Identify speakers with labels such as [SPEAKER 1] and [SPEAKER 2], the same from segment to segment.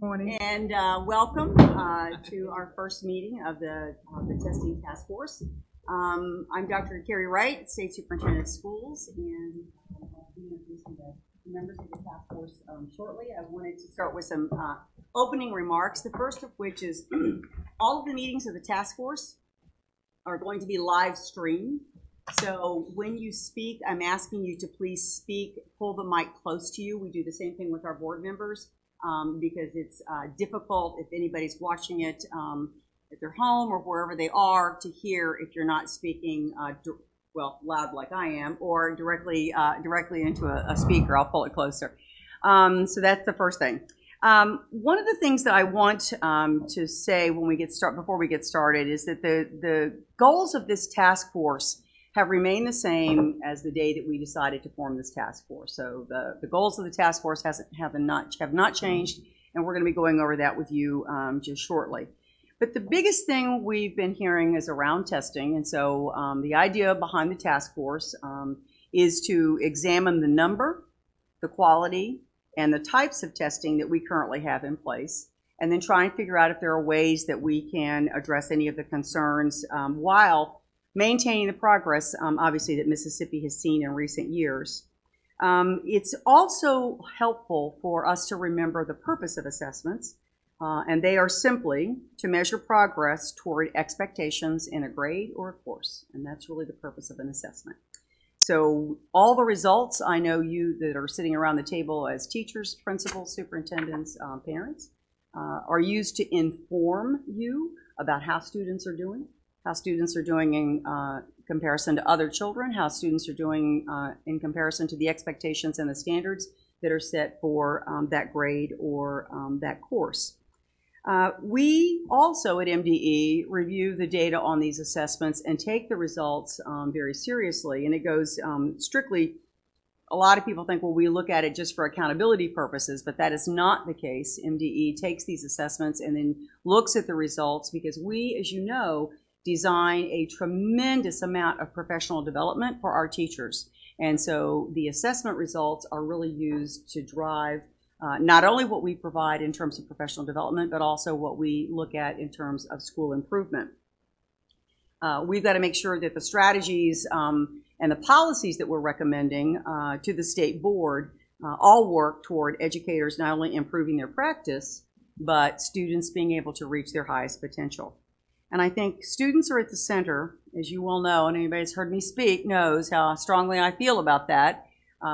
[SPEAKER 1] Morning.
[SPEAKER 2] And welcome to our first meeting of the Testing Task Force. I'm Dr. Carrie Wright, State Superintendent of Schools, and I'll be introducing the members of the task force shortly. I wanted to start with some opening remarks, the first of which is all of the meetings of the task force are going to be live streamed. So when you speak, I'm asking you to please speak, pull the mic close to you. We do the same thing with our board members. Because it's difficult if anybody's watching it at their home or wherever they are to hear if you're not speaking loud like I am, or directly into a speaker. I'll pull it closer. So that's the first thing. One of the things that I want to say when we before we get started is that the goals of this task force have remained the same as the day that we decided to form this task force. So the goals of the task force have not changed, and we're going to be going over that with you just shortly. But the biggest thing we've been hearing is around testing, and so the idea behind the task force is to examine the number, the quality, and the types of testing that we currently have in place, and then try and figure out if there are ways that we can address any of the concerns while maintaining the progress, obviously, that Mississippi has seen in recent years. It's also helpful for us to remember the purpose of assessments, and they are simply to measure progress toward expectations in a grade or a course, and that's really the purpose of an assessment. So all the results, I know you that are sitting around the table as teachers, principals, superintendents, parents, are used to inform you about how students are doing in comparison to other children, how students are doing in comparison to the expectations and the standards that are set for that grade or that course. We also at MDE review the data on these assessments and take the results very seriously, and it goes strictly. A lot of people think, well, we look at it just for accountability purposes, but that is not the case. MDE takes these assessments and then looks at the results because we, as you know, design a tremendous amount of professional development for our teachers. And so the assessment results are really used to drive not only what we provide in terms of professional development, but also what we look at in terms of school improvement. We've got to make sure that the strategies and the policies that we're recommending to the state board all work toward educators not only improving their practice, but students being able to reach their highest potential. And I think students are at the center, as you well know, and anybody that's heard me speak knows how strongly I feel about that.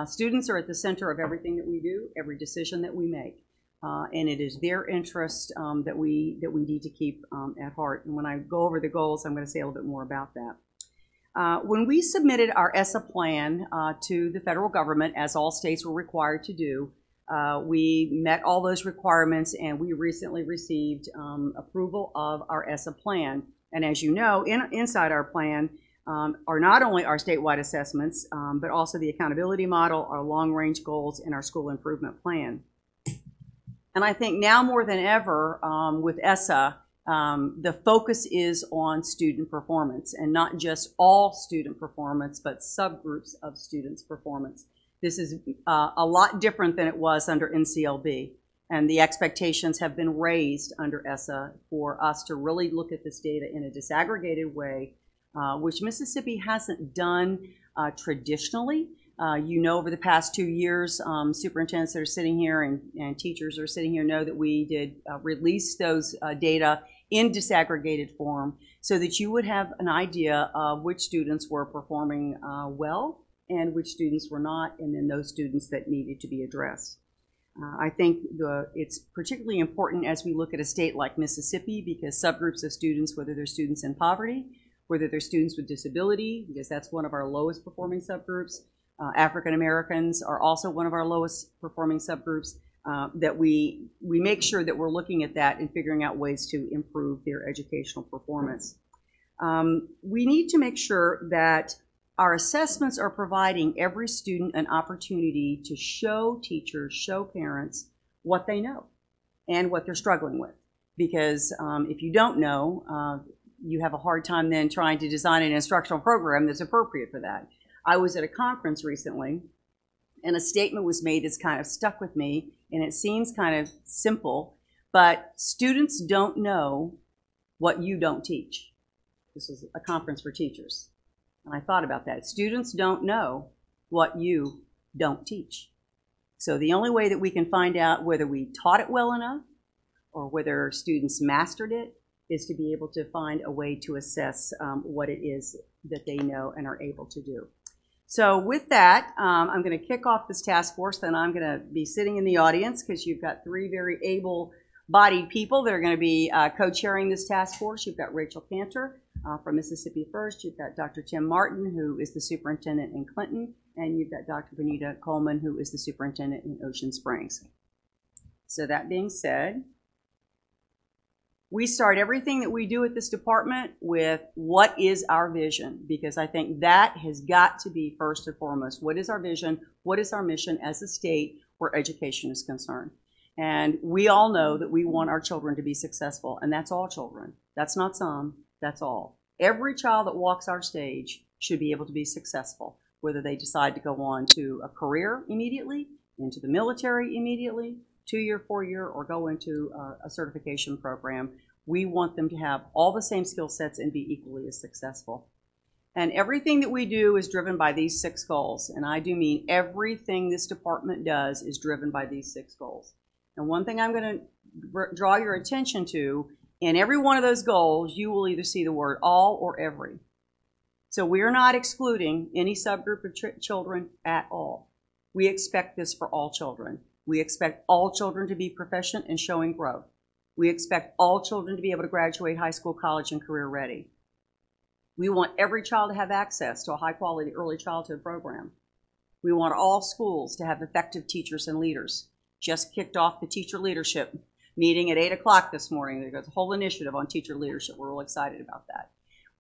[SPEAKER 2] Students are at the center of everything that we do, every decision that we make. And it is their interest that we need to keep at heart. And when I go over the goals, I'm going to say a little bit more about that. When we submitted our ESSA plan to the federal government, as all states were required to do, we met all those requirements, and we recently received approval of our ESSA plan. And as you know, inside our plan are not only our statewide assessments, but also the accountability model, our long-range goals, and our school improvement plan. And I think now more than ever with ESSA, the focus is on student performance, and not just all student performance, but subgroups of students' performance. This is a lot different than it was under NCLB, and the expectations have been raised under ESSA for us to really look at this data in a disaggregated way, which Mississippi hasn't done traditionally. You know, over the past 2 years, superintendents that are sitting here and teachers are sitting here know that we did release those data in disaggregated form so that you would have an idea of which students were performing well and which students were not, and then those students that needed to be addressed. I think it's particularly important as we look at a state like Mississippi, because subgroups of students, whether they're students in poverty, whether they're students with disability, because that's one of our lowest performing subgroups, African Americans are also one of our lowest performing subgroups, that we make sure that we're looking at that and figuring out ways to improve their educational performance. We need to make sure that our assessments are providing every student an opportunity to show teachers, show parents what they know and what they're struggling with. Because if you don't know, you have a hard time then trying to design an instructional program that's appropriate for that. I was at a conference recently, and a statement was made that's kind of stuck with me, and it seems kind of simple, but students don't know what you don't teach. This was a conference for teachers, and I thought about that. Students don't know what you don't teach. So the only way that we can find out whether we taught it well enough or whether students mastered it is to be able to find a way to assess what it is that they know and are able to do. So with that, I'm going to kick off this task force, and I'm going to be sitting in the audience because you've got three very able-bodied people that are going to be co-chairing this task force. You've got Rachel Cantor from Mississippi First. You've got Dr. Tim Martin, who is the superintendent in Clinton, and you've got Dr. Benita Coleman, who is the superintendent in Ocean Springs. So that being said, we start everything that we do at this department with what is our vision, because I think that has got to be first and foremost. What is our vision? What is our mission as a state where education is concerned? And we all know that we want our children to be successful, and that's all children. That's not some, that's all. Every child that walks our stage should be able to be successful, whether they decide to go on to a career immediately, into the military immediately, 2-year, 4-year, or go into a certification program. We want them to have all the same skill sets and be equally as successful. And everything that we do is driven by these 6 goals. And I do mean everything this department does is driven by these 6 goals. And one thing I'm going to draw your attention to, in every one of those goals, you will either see the word all or every. So we're not excluding any subgroup of children at all. We expect this for all children. We expect all children to be proficient and showing growth. We expect all children to be able to graduate high school, college, and career ready. We want every child to have access to a high-quality early childhood program. We want all schools to have effective teachers and leaders. Just kicked off the teacher leadership meeting at 8 o'clock this morning. There's a whole initiative on teacher leadership. We're real excited about that.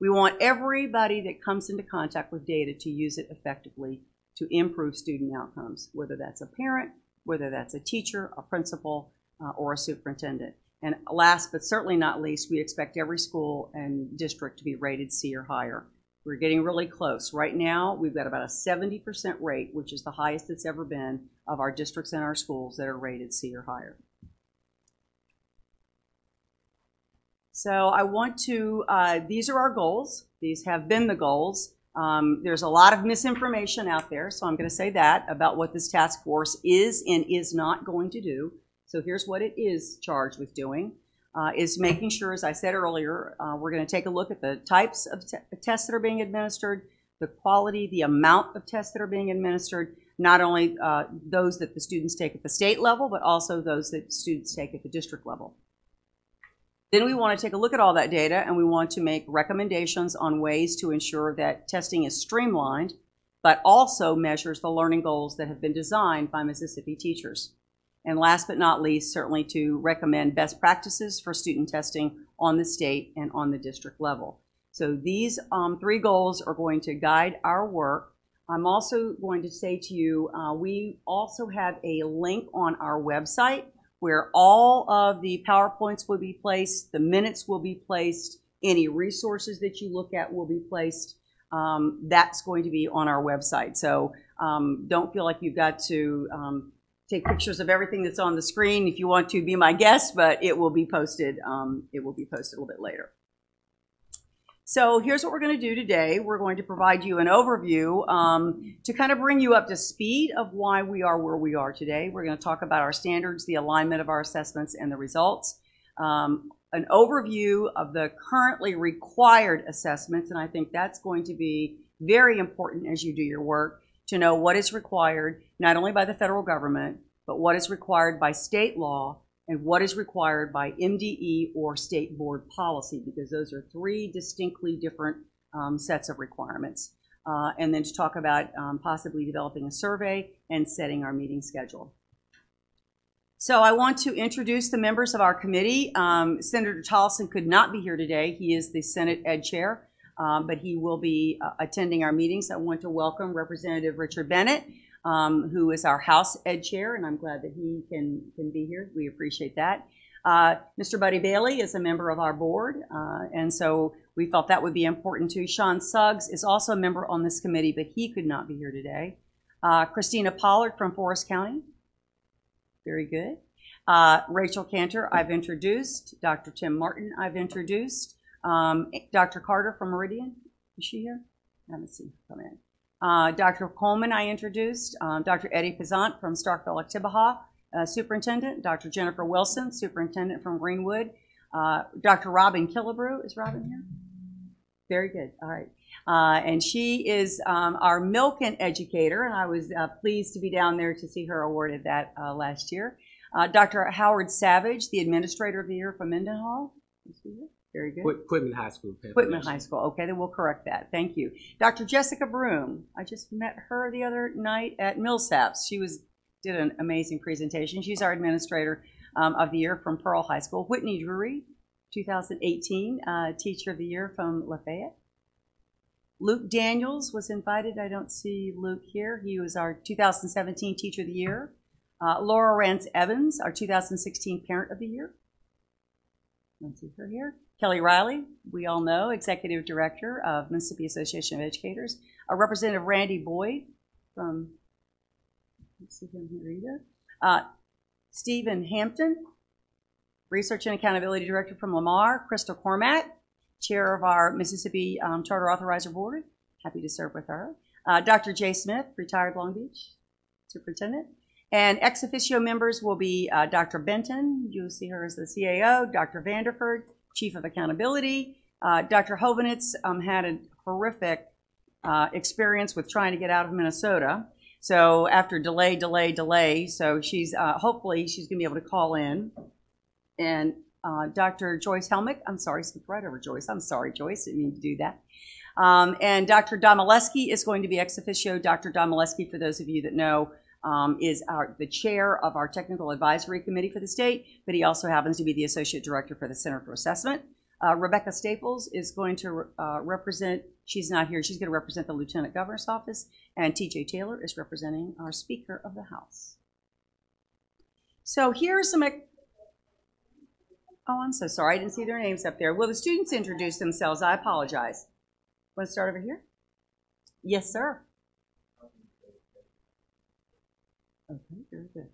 [SPEAKER 2] We want everybody that comes into contact with data to use it effectively to improve student outcomes, whether that's a parent, whether that's a teacher, a principal, or a superintendent. And last but certainly not least, we expect every school and district to be rated C or higher. We're getting really close. Right now, we've got about a 70% rate, which is the highest it's ever been, of our districts and our schools that are rated C or higher. So I want to, these are our goals. These have been the goals. There's a lot of misinformation out there, so I'm going to say that about what this task force is and is not going to do. So here's what it is charged with doing, is making sure, as I said earlier, we're going to take a look at the types of tests that are being administered, the quality, the amount of tests that are being administered, not only those that the students take at the state level, but also those that students take at the district level. Then we want to take a look at all that data, and we want to make recommendations on ways to ensure that testing is streamlined, but also measures the learning goals that have been designed by Mississippi teachers. And last but not least, certainly to recommend best practices for student testing on the state and on the district level. So these 3 goals are going to guide our work. I'm also going to say to you, we also have a link on our website where all of the PowerPoints will be placed, the minutes will be placed, any resources that you look at will be placed. That's going to be on our website. So don't feel like you've got to take pictures of everything that's on the screen. If you want to, be my guest, but it will be posted. It will be posted a little bit later. So here's what we're going to do today. We're going to provide you an overview to kind of bring you up to speed of why we are where we are today. We're going to talk about our standards, the alignment of our assessments, and the results. An overview of the currently required assessments, and I think that's going to be very important as you do your work, to know what is required, not only by the federal government, but what is required by state law and what is required by MDE or state board policy, because those are 3 distinctly different sets of requirements. And then to talk about possibly developing a survey and setting our meeting schedule. So I want to introduce the members of our committee. Senator Tolleson could not be here today. He is the Senate Ed Chair. But he will be attending our meetings. I want to welcome Representative Richard Bennett, who is our House Ed Chair, and I'm glad that he can be here. We appreciate that. Mr. Buddy Bailey is a member of our board, and so we felt that would be important too. Sean Suggs is also a member on this committee, but he could not be here today. Christina Pollard from Forest County. Very good. Rachel Cantor, I've introduced. Dr. Tim Martin, I've introduced. Dr. Carter from Meridian, is she here? I haven't seen her come in. Dr. Coleman, I introduced. Dr. Eddie Pizant from Starkville-Tibaha, Superintendent. Dr. Jennifer Wilson, Superintendent from Greenwood. Dr. Robin Killebrew, is Robin here? Very good, all right. And she is our Milken educator, and I was pleased to be down there to see her awarded that last year. Dr. Howard Savage, the Administrator of the Year from Mendenhall. Very good.
[SPEAKER 1] Quitman High School.
[SPEAKER 2] Quitman High School. Okay, then we'll correct that. Thank you. Dr. Jessica Broom. I just met her the other night at Millsaps. She did an amazing presentation. She's our Administrator of the Year from Pearl High School. Whitney Drury, 2018 Teacher of the Year from Lafayette. Luke Daniels was invited. I don't see Luke here. He was our 2017 Teacher of the Year. Laura Rance Evans, our 2016 Parent of the Year. Let's see her here. Kelly Riley, we all know, Executive Director of Mississippi Association of Educators. Representative Randy Boyd from, let's see him here either. Stephen Hampton, Research and Accountability Director from Lamar. Crystal Cormack, Chair of our Mississippi Charter Authorizer Board. Happy to serve with her. Dr. Jay Smith, retired Long Beach Superintendent. And ex officio members will be Dr. Benton, you'll see her as the CAO, Dr. Vanderford, Chief of Accountability. Dr. Hovanitz had a horrific experience with trying to get out of Minnesota. So after delay, so she's hopefully she's going to be able to call in. And Dr. Joyce Helmick, I'm sorry, skipped right over Joyce. I'm sorry, Joyce, didn't mean to do that. And Dr. Domaleski is going to be ex officio. Dr. Domaleski, for those of you that know, is the chair of our technical advisory committee for the state, but he also happens to be the associate director for the Center for Assessment. Rebecca Staples is going to represent, she's not here, she's going to represent the Lieutenant Governor's office, and TJ Taylor is representing our Speaker of the House. So here's some, oh, I'm so sorry, I didn't see their names up there. Will the students introduce themselves? I apologize. Want to start over here? Yes, sir. Okay, very good.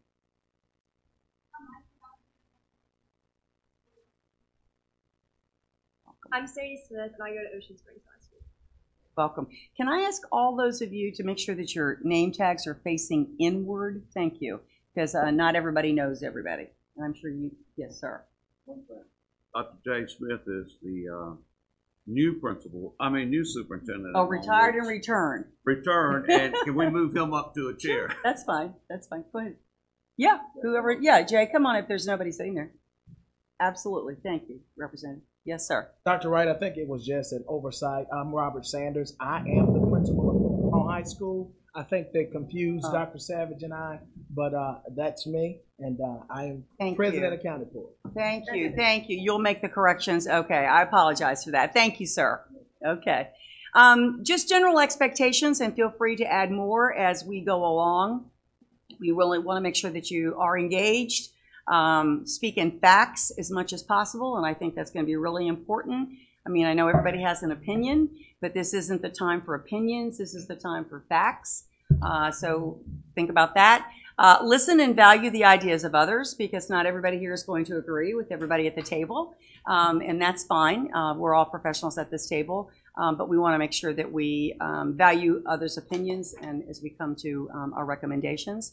[SPEAKER 3] I'm Sadie Smith, and I go to Ocean Springs High School.
[SPEAKER 2] Welcome. Can I ask all those of you to make sure that your name tags are facing inward? Thank you, because not everybody knows everybody. And I'm sure you, yes, sir.
[SPEAKER 1] Dr. Jay Smith is the new superintendent.
[SPEAKER 2] Oh, retired and returned.
[SPEAKER 1] Returned, and can we move him up to a chair?
[SPEAKER 2] That's fine. That's fine. Go ahead. Yeah, whoever. Yeah, Jay, come on if there's nobody sitting there. Absolutely. Thank you, Representative. Yes, sir.
[SPEAKER 4] Dr. Wright, I think it was just an oversight. I'm Robert Sanders. I am the principal of Pearl High School. I think they confused Dr. Savage and I, but that's me, and I am president accounted for.
[SPEAKER 2] Thank you. Thank you. You'll make the corrections. Okay, I apologize for that. Thank you, sir. Okay. Just general expectations, and feel free to add more as we go along. We really want to make sure that you are engaged, speak in facts as much as possible, and I think that's going to be really important. I mean, I know everybody has an opinion, but this isn't the time for opinions. This is the time for facts. So think about that. Listen and value the ideas of others, because not everybody here is going to agree with everybody at the table, and that's fine. We're all professionals at this table, but we want to make sure that we value others' opinions and as we come to our recommendations.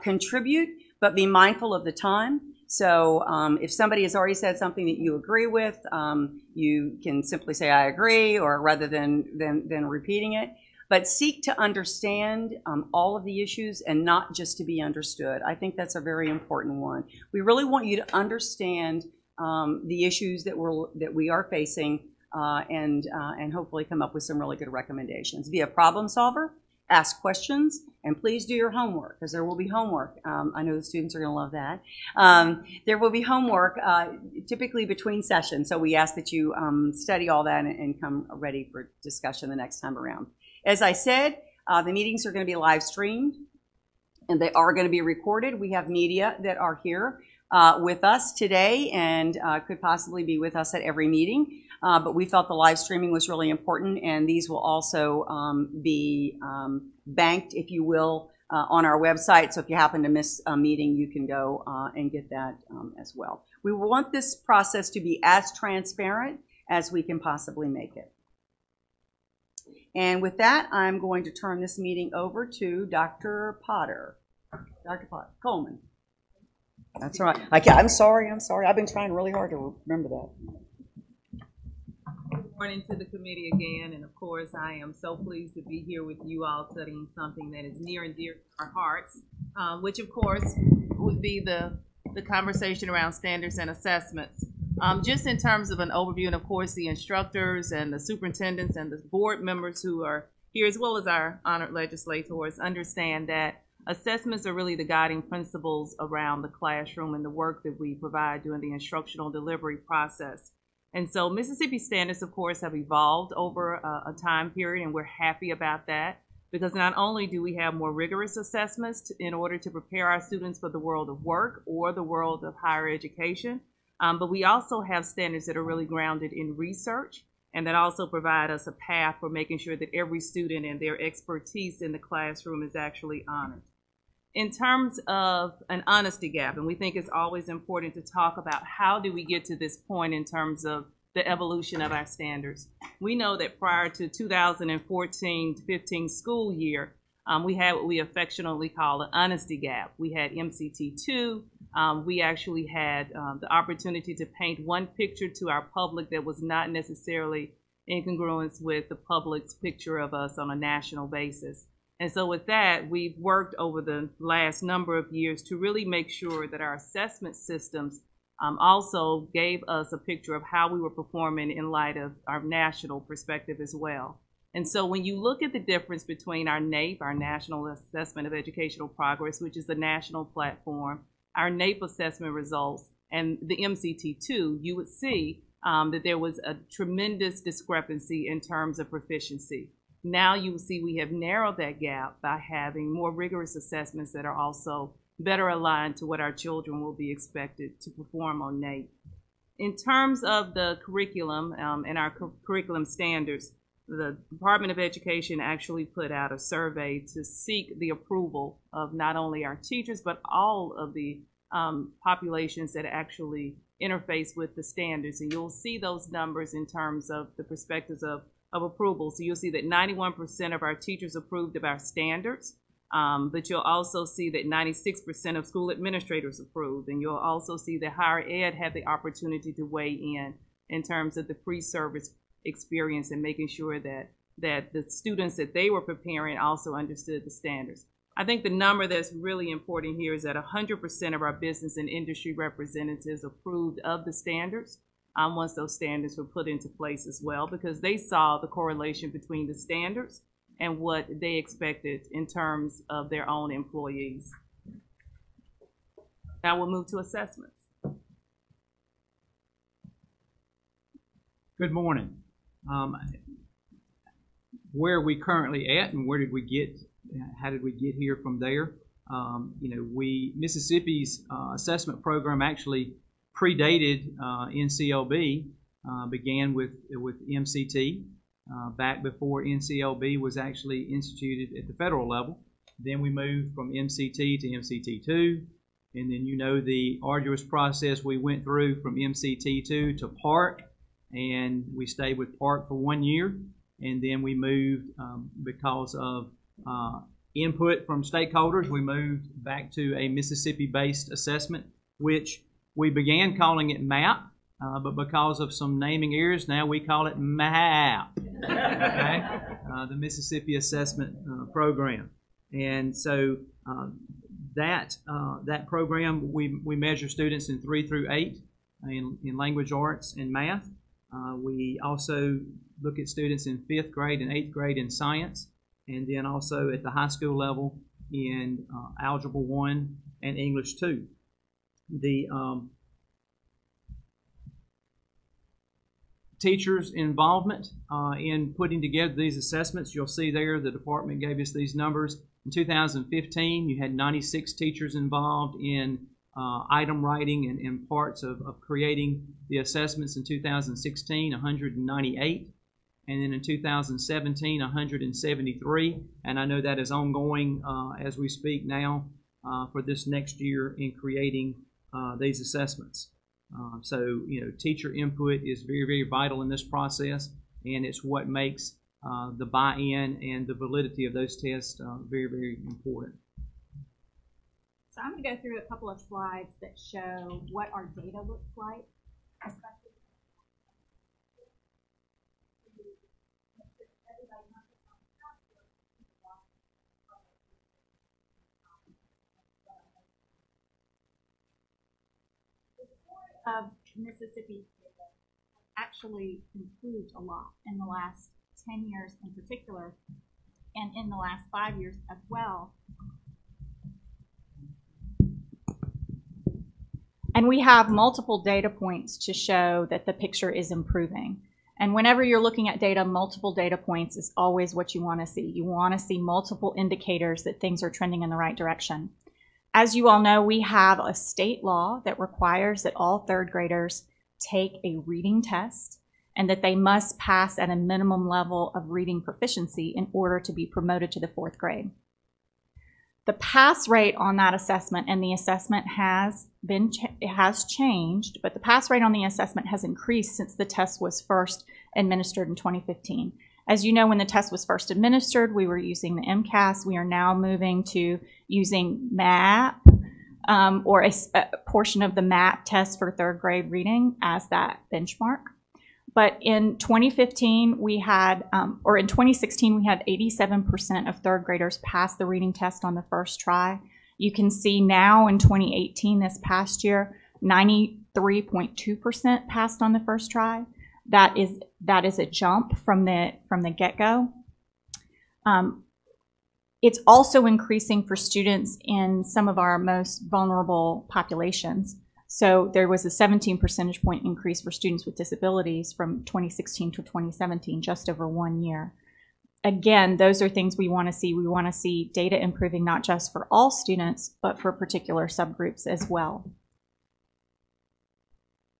[SPEAKER 2] Contribute, but be mindful of the time. So if somebody has already said something that you agree with, you can simply say, I agree, or rather than repeating it. But seek to understand all of the issues and not just to be understood. I think that's a very important one. We really want you to understand the issues that we are facing and hopefully come up with some really good recommendations. Be a problem solver. Ask questions, and please do your homework, because there will be homework. I know the students are going to love that. There will be homework typically between sessions, so we ask that you study all that and come ready for discussion the next time around. As I said, the meetings are going to be live streamed, and they are going to be recorded. We have media that are here with us today and could possibly be with us at every meeting. But we felt the live streaming was really important, and these will also be banked, if you will, on our website. So if you happen to miss a meeting, you can go and get that as well. We want this process to be as transparent as we can possibly make it. And with that, I'm going to turn this meeting over to Dr. Potter. Dr. Potter, Coleman. That's right. I'm sorry. I've been trying really hard to remember that.
[SPEAKER 5] Good morning to the committee again, and of course I am so pleased to be here with you all studying something that is near and dear to our hearts, which of course would be the conversation around standards and assessments. Just in terms of an overview, and of course the instructors and the superintendents and the board members who are here, as well as our honored legislators, understand that assessments are really the guiding principles around the classroom and the work that we provide during the instructional delivery process. And so Mississippi standards, of course, have evolved over a time period, and we're happy about that, because not only do we have more rigorous assessments in order to prepare our students for the world of work or the world of higher education, but we also have standards that are really grounded in research, and that also provide us a path for making sure that every student and their expertise in the classroom is actually honored. In terms of an honesty gap, and we think it's always important to talk about how do we get to this point in terms of the evolution of our standards. We know that prior to 2014-15 school year, we had what we affectionately call an honesty gap. We had MCT2. We actually had the opportunity to paint one picture to our public that was not necessarily in congruence with the public's picture of us on a national basis. And so with that, we've worked over the last number of years to really make sure that our assessment systems also gave us a picture of how we were performing in light of our national perspective as well. And so when you look at the difference between our NAEP, our National Assessment of Educational Progress, which is the national platform, our NAEP assessment results, and the MCT2, you would see that there was a tremendous discrepancy in terms of proficiency. Now you will see we have narrowed that gap by having more rigorous assessments that are also better aligned to what our children will be expected to perform on NAEP. In terms of the curriculum and our curriculum standards, the Department of Education actually put out a survey to seek the approval of not only our teachers, but all of the populations that actually interface with the standards. And you'll see those numbers in terms of the perspectives of approval. So you'll see that 91% of our teachers approved of our standards, but you'll also see that 96% of school administrators approved. And you'll also see that higher ed had the opportunity to weigh in terms of the pre-service experience and making sure that the students that they were preparing also understood the standards. I think the number that's really important here is that 100% of our business and industry representatives approved of the standards once those standards were put into place as well, because they saw the correlation between the standards and what they expected in terms of their own employees. Now we'll move to assessments.
[SPEAKER 6] Good morning. Where are we currently at, and where did we get? How did we get here from there? Mississippi's assessment program actually predated NCLB. Began with MCT back before NCLB was actually instituted at the federal level. Then we moved from MCT to MCT2, and then the arduous process we went through from MCT2 to PARC. And we stayed with PARC for 1 year, and then we moved because of input from stakeholders. We moved back to a Mississippi-based assessment, which we began calling it MAP, but because of some naming errors, now we call it MAP, okay? The Mississippi Assessment Program. And so that program, we measure students in 3 through 8 in language arts and math. We also look at students in 5th grade and 8th grade in science, and then also at the high school level in Algebra 1 and English 2. The teachers' involvement in putting together these assessments, you'll see there the department gave us these numbers. In 2015, you had 96 teachers involved in item writing and parts of creating the assessments. In 2016, 198. And then in 2017, 173. And I know that is ongoing as we speak now for this next year in creating these assessments. So, teacher input is very, very vital in this process, and it's what makes the buy-in and the validity of those tests very, very important.
[SPEAKER 7] So I'm going to go through a couple of slides that show what our data looks like, especially of Mississippi actually improved a lot in the last 10 years in particular, and in the last 5 years as well. And we have multiple data points to show that the picture is improving. And whenever you're looking at data, multiple data points is always what you want to see. You want to see multiple indicators that things are trending in the right direction. As you all know, we have a state law that requires that all third graders take a reading test and that they must pass at a minimum level of reading proficiency in order to be promoted to the fourth grade. The pass rate on that assessment, and the assessment has changed, but the pass rate on the assessment has increased since the test was first administered in 2015. As you know, when the test was first administered, we were using the MCAS. We are now moving to using MAP, or a portion of the MAP test for third grade reading as that benchmark. But in 2015, we had, or in 2016, we had 87% of third graders pass the reading test on the first try. You can see now in 2018, this past year, 93.2% passed on the first try. That is a jump from the get-go. It's also increasing for students in some of our most vulnerable populations. So there was a 17 percentage point increase for students with disabilities from 2016 to 2017, just over 1 year. Again, those are things we want to see. We want to see data improving not just for all students, but for particular subgroups as well.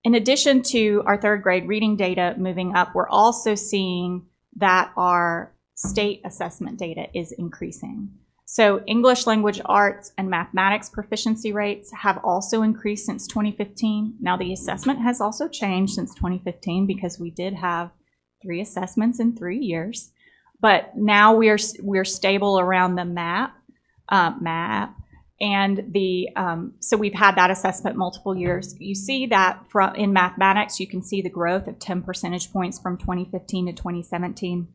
[SPEAKER 7] In addition to our third grade reading data moving up, we're also seeing that our state assessment data is increasing. So English language arts and mathematics proficiency rates have also increased since 2015. Now the assessment has also changed since 2015 because we did have 3 assessments in 3 years. But now we're stable around the MAP, and the so we've had that assessment multiple years. You see that in mathematics, you can see the growth of 10 percentage points from 2015 to 2017.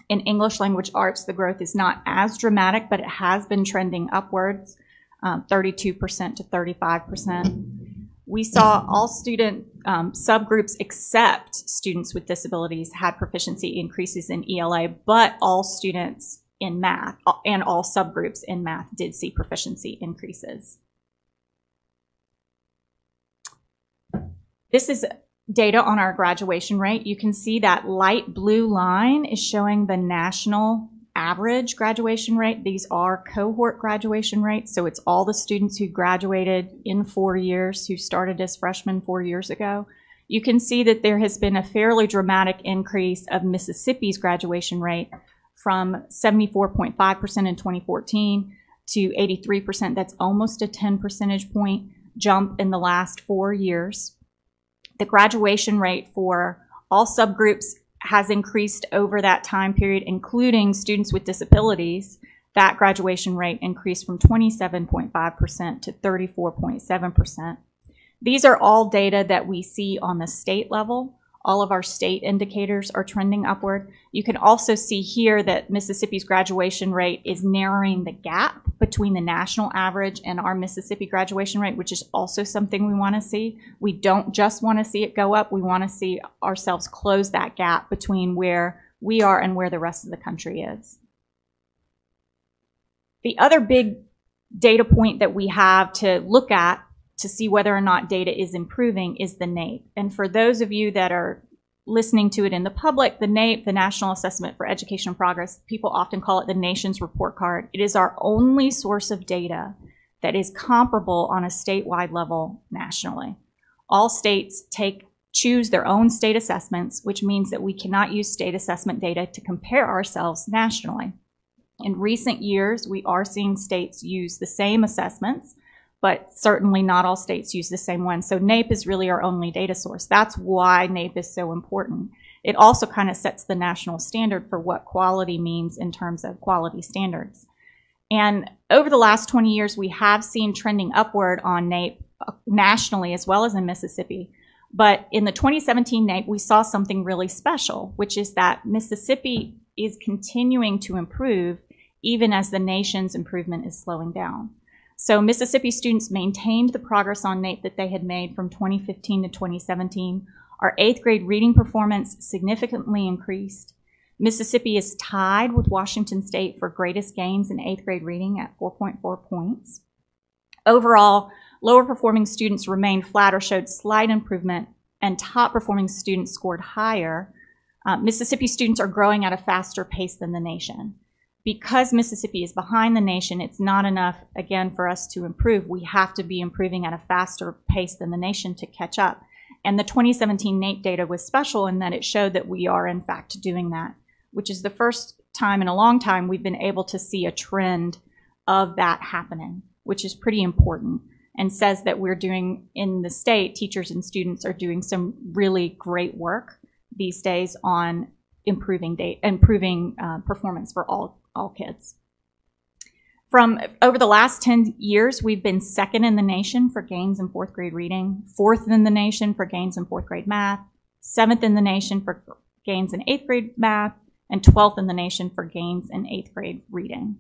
[SPEAKER 7] In English language arts, the growth is not as dramatic, but it has been trending upwards, 32% to 35%. We saw all student subgroups except students with disabilities had proficiency increases in ELA, but all students in math and all subgroups in math did see proficiency increases. This is data on our graduation rate. You can see that light blue line is showing the national average graduation rate. These are cohort graduation rates, so it's all the students who graduated in 4 years, who started as freshmen 4 years ago. You can see that there has been a fairly dramatic increase of Mississippi's graduation rate from 74.5% in 2014 to 83%. That's almost a 10 percentage point jump in the last 4 years. The graduation rate for all subgroups has increased over that time period, including students with disabilities. That graduation rate increased from 27.5% to 34.7%. These are all data that we see on the state level. All of our state indicators are trending upward. You can also see here that Mississippi's graduation rate is narrowing the gap between the national average and our Mississippi graduation rate, which is also something we want to see. We don't just want to see it go up. We want to see ourselves close that gap between where we are and where the rest of the country is. The other big data point that we have to look at to see whether or not data is improving is the NAEP. And for those of you that are listening to it in the public, the NAEP, the National Assessment for Education Progress, people often call it the nation's report card. It is our only source of data that is comparable on a statewide level nationally. All states take choose their own state assessments, which means that we cannot use state assessment data to compare ourselves nationally. In recent years, we are seeing states use the same assessments, but certainly not all states use the same one. So NAEP is really our only data source. That's why NAEP is so important. It also kind of sets the national standard for what quality means in terms of quality standards. And over the last 20 years, we have seen trending upward on NAEP nationally as well as in Mississippi. But in the 2017 NAEP, we saw something really special, which is that Mississippi is continuing to improve even as the nation's improvement is slowing down. So Mississippi students maintained the progress on NAEP that they had made from 2015 to 2017. Our 8th grade reading performance significantly increased. Mississippi is tied with Washington State for greatest gains in 8th grade reading at 4.4 points. Overall, lower performing students remained flat or showed slight improvement, and top performing students scored higher. Mississippi students are growing at a faster pace than the nation. Because Mississippi is behind the nation, it's not enough, again, for us to improve. We have to be improving at a faster pace than the nation to catch up. And the 2017 NAEP data was special in that it showed that we are, in fact, doing that, which is the first time in a long time we've been able to see a trend of that happening, which is pretty important and says that we're doing, in the state, teachers and students are doing some really great work these days on improving performance for all kids. From over the last 10 years, we've been second in the nation for gains in 4th grade reading, 4th in the nation for gains in 4th grade math, 7th in the nation for gains in 8th grade math, and 12th in the nation for gains in 8th grade reading.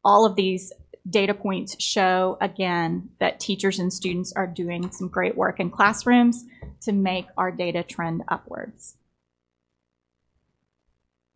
[SPEAKER 7] All of these data points show, again, that teachers and students are doing some great work in classrooms to make our data trend upwards.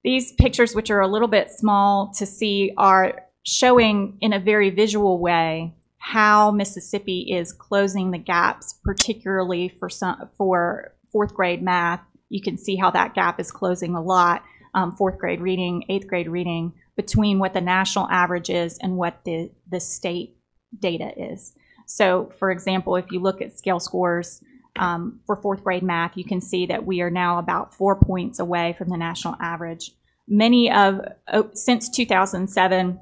[SPEAKER 7] These pictures, which are a little bit small to see, are showing in a very visual way how Mississippi is closing the gaps, particularly for 4th grade math. You can see how that gap is closing a lot. 4th grade reading, 8th grade reading, between what the national average is and what the state data is. So, for example, if you look at scale scores for 4th grade math, you can see that we are now about 4 points away from the national average. Since 2007,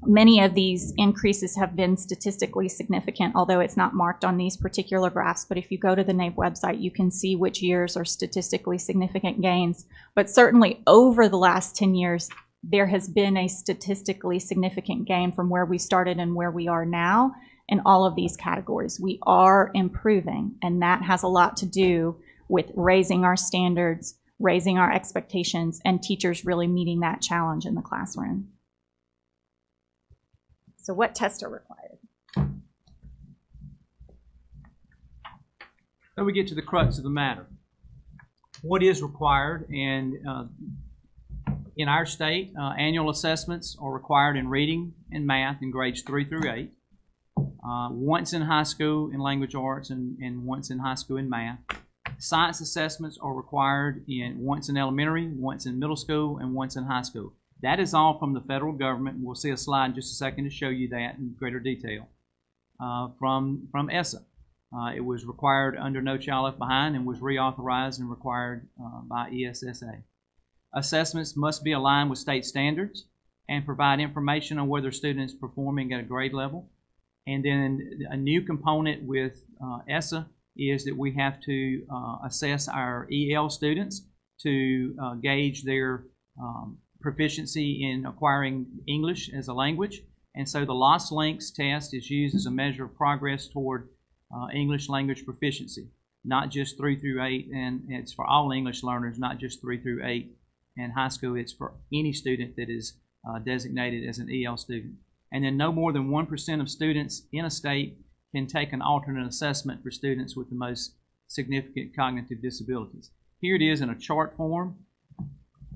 [SPEAKER 7] many of these increases have been statistically significant, although it's not marked on these particular graphs. But if you go to the NAEP website, you can see which years are statistically significant gains. But certainly over the last 10 years, there has been a statistically significant gain from where we started and where we are now in all of these categories. We are improving, and that has a lot to do with raising our standards, raising our expectations, and teachers really meeting that challenge in the classroom. So what tests are required?
[SPEAKER 6] So we get to the crux of the matter. What is required? And in our state, annual assessments are required in reading and math in grades 3 through 8. Once in high school in language arts and once in high school in math. Science assessments are required once in elementary, once in middle school, and once in high school. That is all from the federal government. We'll see a slide in just a second to show you that in greater detail. From ESSA. It was required under No Child Left Behind and was reauthorized and required by ESSA. Assessments must be aligned with state standards and provide information on whether a student is performing at a grade level. And then a new component with ESSA is that we have to assess our EL students to gauge their proficiency in acquiring English as a language. And so the Lost Links test is used as a measure of progress toward English language proficiency, not just 3 through 8, and it's for all English learners, not just 3 through 8. And high school, it's for any student that is designated as an EL student. And then no more than 1% of students in a state can take an alternate assessment for students with the most significant cognitive disabilities. Here it is in a chart form.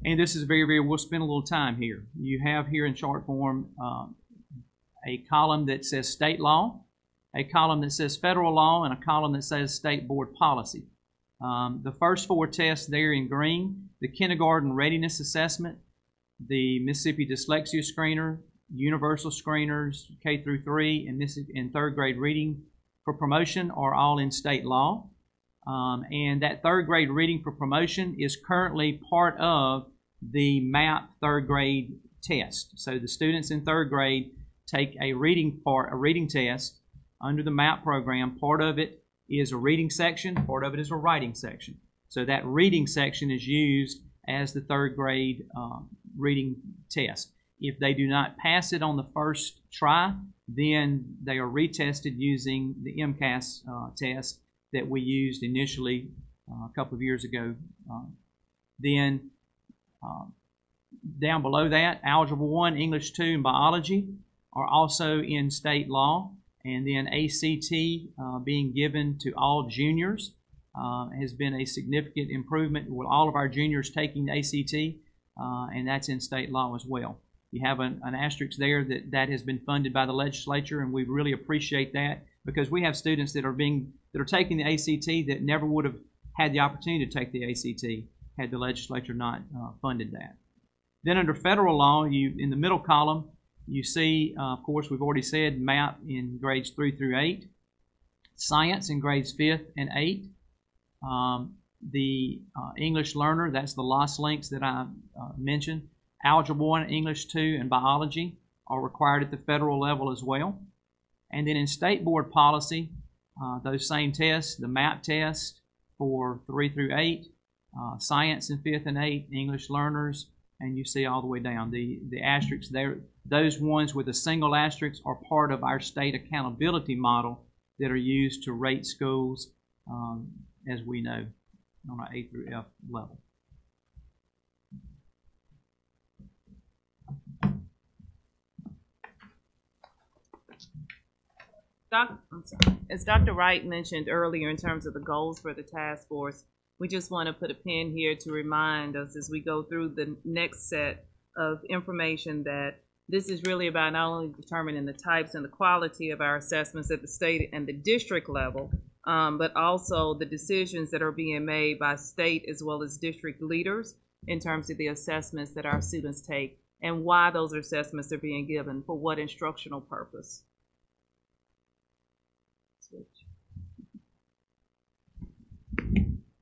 [SPEAKER 6] And this is we'll spend a little time here. You have here in chart form a column that says state law, a column that says federal law, and a column that says state board policy. The first 4 tests there in green, the kindergarten readiness assessment, the Mississippi dyslexia screener, universal screeners, K through 3, and 3rd grade reading for promotion are all in state law. And that third grade reading for promotion is currently part of the MAP third grade test. So the students in third grade take a reading test under the MAP program. Part of it is a reading section, part of it is a writing section. So that reading section is used as the third grade reading test. If they do not pass it on the first try, then they are retested using the MCAS test that we used initially a couple of years ago. Then down below that, Algebra 1, English 2, and Biology are also in state law. And then ACT being given to all juniors has been a significant improvement with all of our juniors taking the ACT, and that's in state law as well. You have an asterisk there that has been funded by the legislature, and we really appreciate that because we have students that are taking the ACT that never would have had the opportunity to take the ACT had the legislature not funded that. Then under federal law, in the middle column, you see, of course, we've already said MAP in grades 3 through 8, science in grades 5th and 8, the English learner, that's the lost links that I mentioned, Algebra 1, English 2, and Biology are required at the federal level as well. And then in state board policy, those same tests, the MAP test for 3 through 8, science in 5th and 8th, English learners, and you see all the way down. The asterisks there, those ones with a single asterisk are part of our state accountability model that are used to rate schools, as we know, on our A through F level.
[SPEAKER 5] As Dr. Wright mentioned earlier in terms of the goals for the task force, we just want to put a pin here to remind us as we go through the next set of information that this is really about not only determining the types and the quality of our assessments at the state and the district level, but also the decisions that are being made by state as well as district leaders in terms of the assessments that our students take and why those assessments are being given, for what instructional purpose.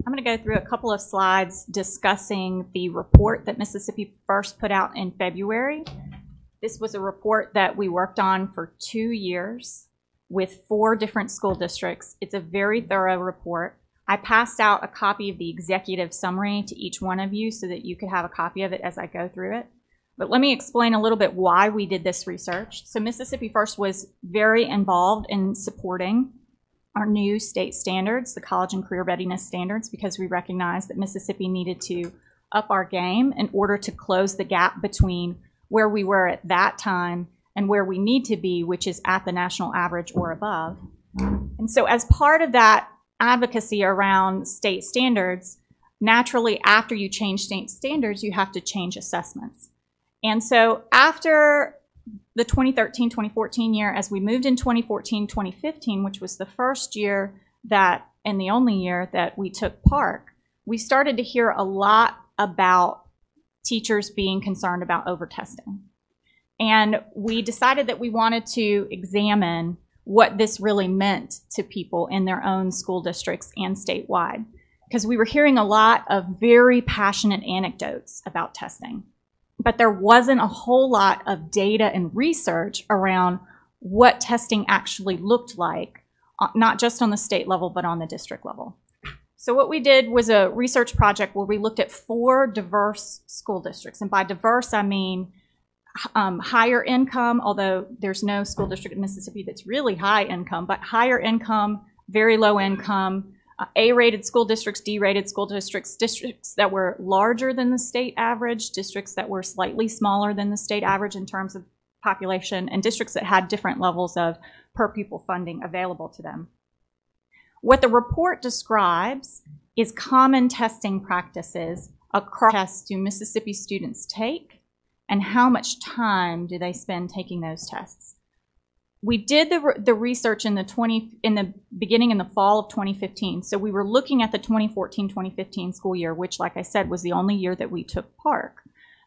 [SPEAKER 7] I'm going to go through a couple of slides discussing the report that Mississippi First put out in February. This was a report that we worked on for 2 years with 4 different school districts. It's a very thorough report. I passed out a copy of the executive summary to each one of you so that you could have a copy of it as I go through it. But let me explain a little bit why we did this research. So Mississippi First was very involved in supporting our new state standards, the college and career readiness standards, because we recognized that Mississippi needed to up our game in order to close the gap between where we were at that time and where we need to be, which is at the national average or above. And so as part of that advocacy around state standards, naturally after you change state standards, you have to change assessments. And so after the 2013-2014 year, as we moved in 2014-2015, which was the first year that, and the only year that we took PARCC, we started to hear a lot about teachers being concerned about over-testing. And we decided that we wanted to examine what this really meant to people in their own school districts and statewide, because we were hearing a lot of very passionate anecdotes about testing. But there wasn't a whole lot of data and research around what testing actually looked like, not just on the state level, but on the district level. So what we did was a research project where we looked at 4 diverse school districts. And by diverse, I mean higher income, although there's no school district in Mississippi that's really high income, but higher income, very low income, A-rated school districts, D-rated school districts, districts that were larger than the state average, districts that were slightly smaller than the state average in terms of population, and districts that had different levels of per pupil funding available to them. What the report describes is common testing practices across tests do Mississippi students take, and how much time do they spend taking those tests. We did the research in the beginning in the fall of 2015. So we were looking at the 2014-2015 school year, which, like I said, was the only year that we took PARCC.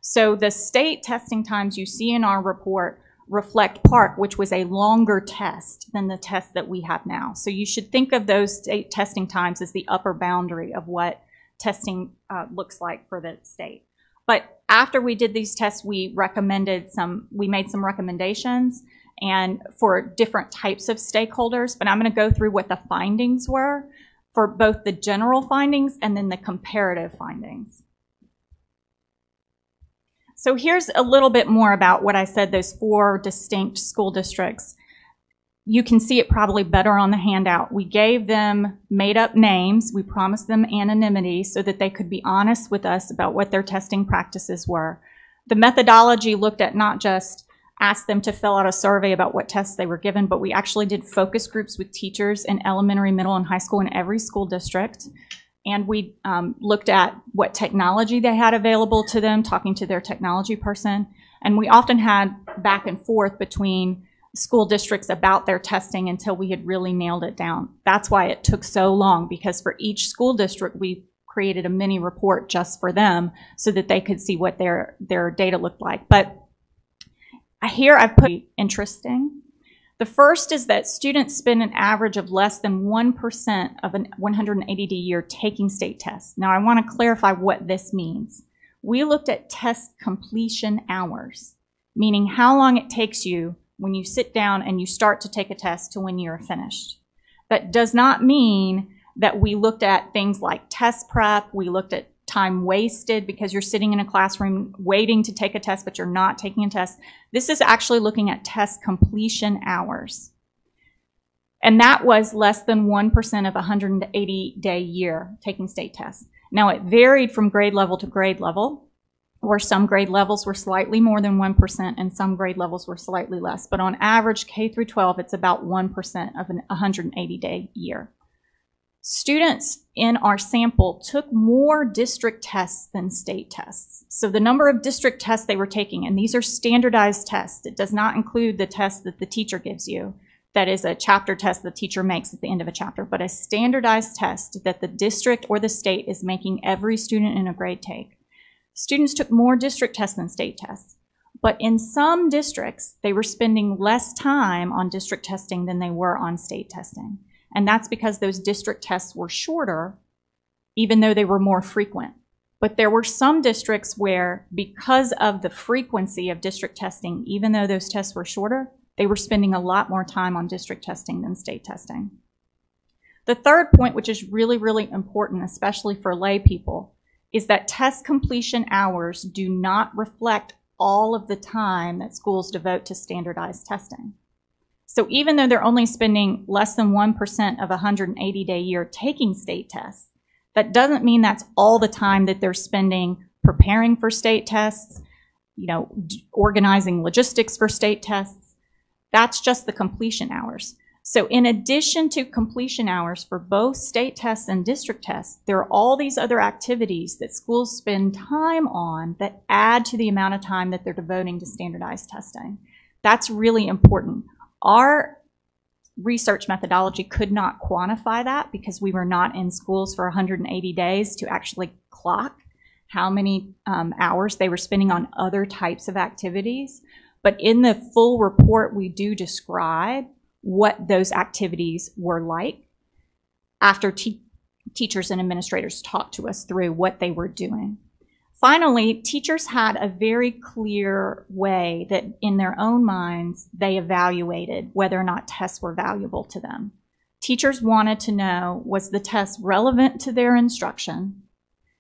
[SPEAKER 7] So the state testing times you see in our report Reflect Park, which was a longer test than the test that we have now. So you should think of those state testing times as the upper boundary of what testing looks like for the state. But after we did these tests, we made some recommendations and for different types of stakeholders. But I'm going to go through what the findings were for both the general findings and then the comparative findings. So here's a little bit more about what I said, those 4 distinct school districts. You can see it probably better on the handout. We gave them made-up names. We promised them anonymity so that they could be honest with us about what their testing practices were. The methodology looked at not just asked them to fill out a survey about what tests they were given, but we actually did focus groups with teachers in elementary, middle, and high school in every school district. And we looked at what technology they had available to them, talking to their technology person. And we often had back and forth between school districts about their testing until we had really nailed it down. That's why it took so long, because for each school district, we created a mini report just for them so that they could see what their data looked like. But here I've put interesting. The first is that students spend an average of less than 1% of a 180-day year taking state tests. Now, I want to clarify what this means. We looked at test completion hours, meaning how long it takes you when you sit down and you start to take a test to when you're finished. That does not mean that we looked at things like test prep. We looked at time wasted because you're sitting in a classroom waiting to take a test, but you're not taking a test. This is actually looking at test completion hours. And that was less than 1% of a 180-day year taking state tests. Now, it varied from grade level to grade level, where some grade levels were slightly more than 1% and some grade levels were slightly less. But on average, K through 12, it's about 1% of an 180-day year. Students in our sample took more district tests than state tests. So the number of district tests they were taking, and these are standardized tests. It does not include the test that the teacher gives you. That is a chapter test the teacher makes at the end of a chapter, but a standardized test that the district or the state is making every student in a grade take. Students took more district tests than state tests, but in some districts, they were spending less time on district testing than they were on state testing. And that's because those district tests were shorter, even though they were more frequent. But there were some districts where, because of the frequency of district testing, even though those tests were shorter, they were spending a lot more time on district testing than state testing. The third point, which is really, really important, especially for lay people, is that test completion hours do not reflect all of the time that schools devote to standardized testing. So even though they're only spending less than 1% of a 180-day year taking state tests, that doesn't mean that's all the time that they're spending preparing for state tests, organizing logistics for state tests. That's just the completion hours. So in addition to completion hours for both state tests and district tests, there are all these other activities that schools spend time on that add to the amount of time that they're devoting to standardized testing. That's really important. Our research methodology could not quantify that because we were not in schools for 180 days to actually clock how many hours they were spending on other types of activities. But in the full report, we do describe what those activities were like after teachers and administrators talked to us through what they were doing. Finally, teachers had a very clear way that in their own minds, they evaluated whether or not tests were valuable to them. Teachers wanted to know, was the test relevant to their instruction?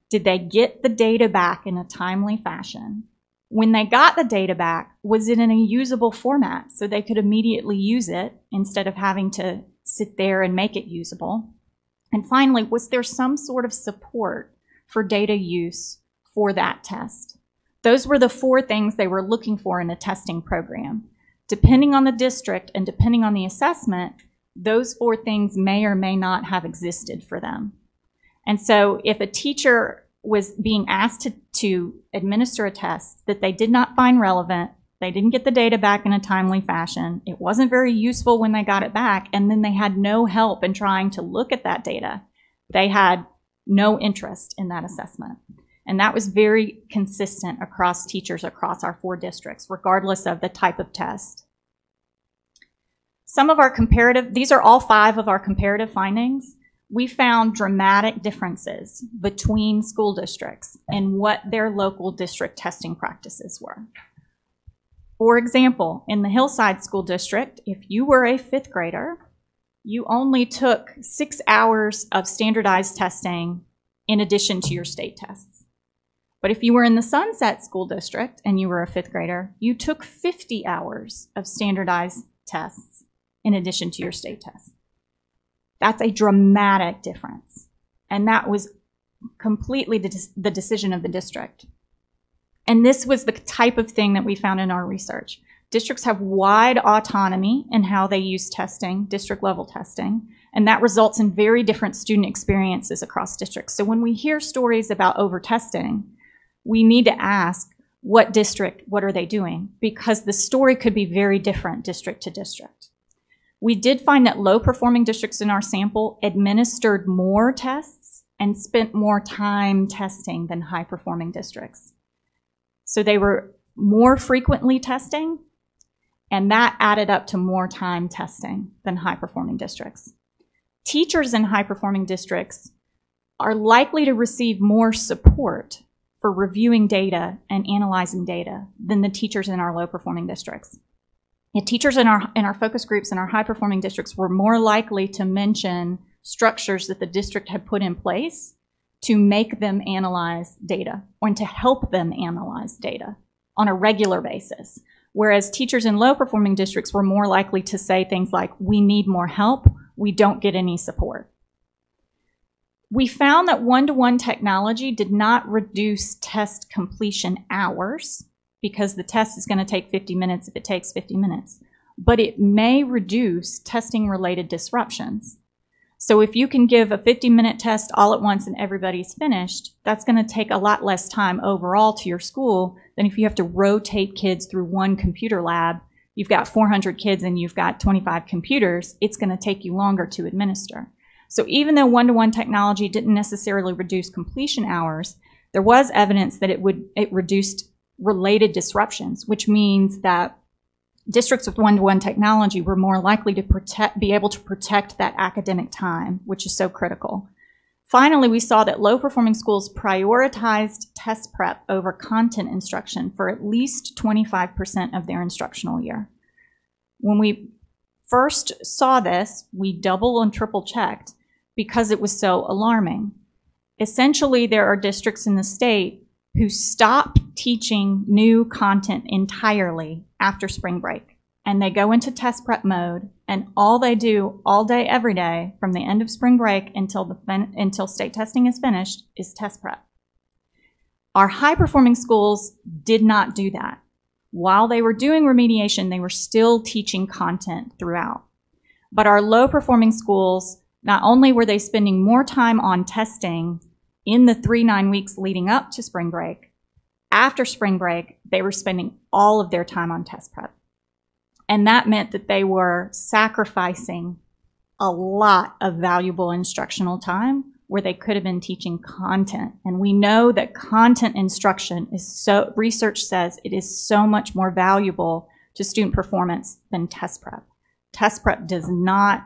[SPEAKER 7] Did they get the data back in a timely fashion? When they got the data back, was it in a usable format so they could immediately use it instead of having to sit there and make it usable? And finally, was there some sort of support for data use for that test? Those were the 4 things they were looking for in a testing program. Depending on the district and depending on the assessment, those 4 things may or may not have existed for them. And so if a teacher was being asked to administer a test that they did not find relevant, they didn't get the data back in a timely fashion, it wasn't very useful when they got it back, and then they had no help in trying to look at that data, they had no interest in that assessment. And that was very consistent across teachers across our 4 districts, regardless of the type of test. Some of our these are all 5 of our comparative findings. We found dramatic differences between school districts and what their local district testing practices were. For example, in the Hillside School District, if you were a 5th grader, you only took 6 hours of standardized testing in addition to your state tests. But if you were in the Sunset School District and you were a 5th grader, you took 50 hours of standardized tests in addition to your state tests. That's a dramatic difference. And that was completely the decision of the district. And this was the type of thing that we found in our research. Districts have wide autonomy in how they use testing, district level testing, and that results in very different student experiences across districts. So when we hear stories about over-testing, we need to ask, what district, what are they doing? Because the story could be very different district to district. We did find that low-performing districts in our sample administered more tests and spent more time testing than high-performing districts. So they were more frequently testing, and that added up to more time testing than high-performing districts. Teachers in high-performing districts are likely to receive more support for reviewing data and analyzing data than the teachers in our low-performing districts. The teachers in our focus groups in our high-performing districts were more likely to mention structures that the district had put in place to make them analyze data or to help them analyze data on a regular basis. Whereas teachers in low-performing districts were more likely to say things like, we need more help, we don't get any support. We found that one-to-one technology did not reduce test completion hours, because the test is going to take 50 minutes if it takes 50 minutes, but it may reduce testing-related disruptions. So if you can give a 50-minute test all at once and everybody's finished, that's going to take a lot less time overall to your school than if you have to rotate kids through one computer lab. You've got 400 kids and you've got 25 computers. It's going to take you longer to administer. So even though one-to-one technology didn't necessarily reduce completion hours, there was evidence that it reduced related disruptions, which means that districts with one-to-one technology were more likely to be able to protect that academic time, which is so critical. Finally, we saw that low-performing schools prioritized test prep over content instruction for at least 25% of their instructional year. When we first saw this, we double and triple checked because it was so alarming. Essentially, there are districts in the state who stopped teaching new content entirely after spring break. And they go into test prep mode, and all they do all day, every day, from the end of spring break until state testing is finished, is test prep. Our high-performing schools did not do that. While they were doing remediation, they were still teaching content throughout. But our low-performing schools, not only were they spending more time on testing in the 3-9 weeks leading up to spring break, after spring break, they were spending all of their time on test prep. And that meant that they were sacrificing a lot of valuable instructional time where they could have been teaching content. And we know that content instruction is research says it is so much more valuable to student performance than test prep. Test prep does not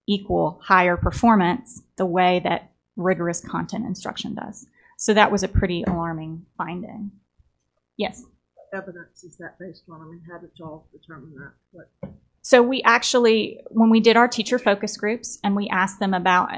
[SPEAKER 7] equal higher performance the way that rigorous content instruction does. So that was a pretty alarming finding. Yes?
[SPEAKER 8] What evidence is that based on? I mean, how did y'all determine that?
[SPEAKER 7] So we actually, when we did our teacher focus groups and we asked them about,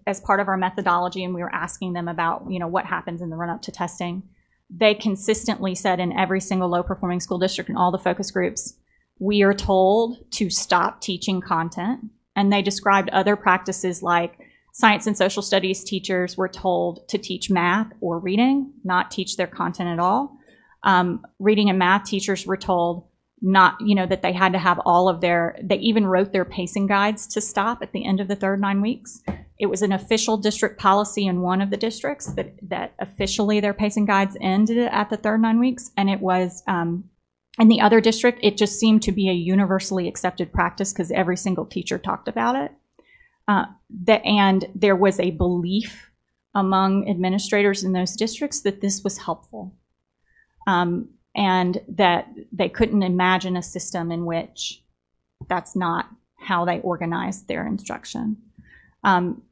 [SPEAKER 7] as part of our methodology, and we were asking them about, what happens in the run-up to testing, they consistently said in every single low-performing school district and all the focus groups, we are told to stop teaching content. And they described other practices like science and social studies teachers were told to teach math or reading, not teach their content at all. Reading and math teachers were told not, that they had to have all of they even wrote their pacing guides to stop at the end of the third 9 weeks. It was an official district policy in one of the districts that officially their pacing guides ended at the third 9 weeks. And it was, in the other district, it just seemed to be a universally accepted practice because every single teacher talked about it. And there was a belief among administrators in those districts that this was helpful, and that they couldn't imagine a system in which that's not how they organized their instruction.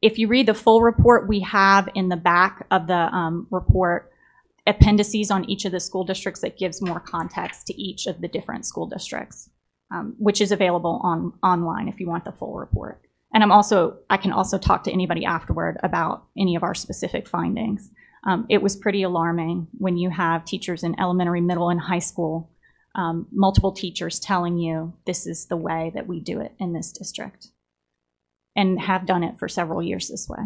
[SPEAKER 7] If you read the full report, we have in the back of the report appendices on each of the school districts that gives more context to each of the different school districts, which is available online if you want the full report. And I can also talk to anybody afterward about any of our specific findings. It was pretty alarming when you have teachers in elementary, middle, and high school, multiple teachers telling you this is the way that we do it in this district, and have done it for several years this way.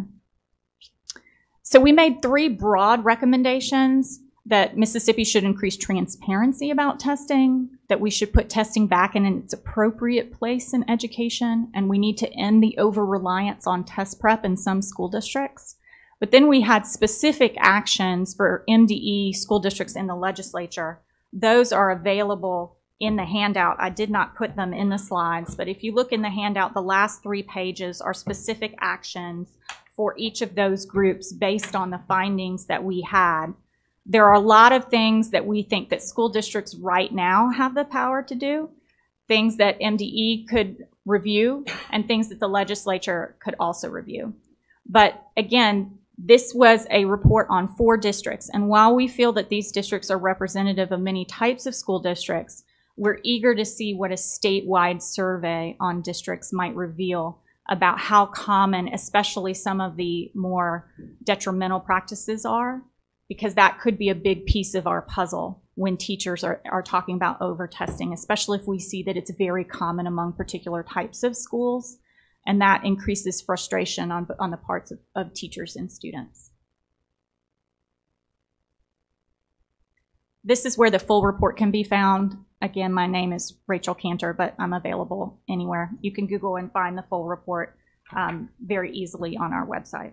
[SPEAKER 7] So we made 3 broad recommendations: that Mississippi should increase transparency about testing, that we should put testing back in its appropriate place in education, and we need to end the over-reliance on test prep in some school districts. But then we had specific actions for MDE school districts in the legislature. Those are available in the handout. I did not put them in the slides, but if you look in the handout, the last 3 pages are specific actions for each of those groups based on the findings that we had. There are a lot of things that we think that school districts right now have the power to do, things that MDE could review, and things that the legislature could also review. But again, this was a report on 4 districts, and while we feel that these districts are representative of many types of school districts, we're eager to see what a statewide survey on districts might reveal about how common, especially some of the more detrimental practices are, because that could be a big piece of our puzzle when teachers are talking about over-testing, especially if we see that it's very common among particular types of schools, and that increases frustration on the parts of teachers and students. This is where the full report can be found. Again, my name is Rachel Cantor, but I'm available anywhere. You can Google and find the full report very easily on our website.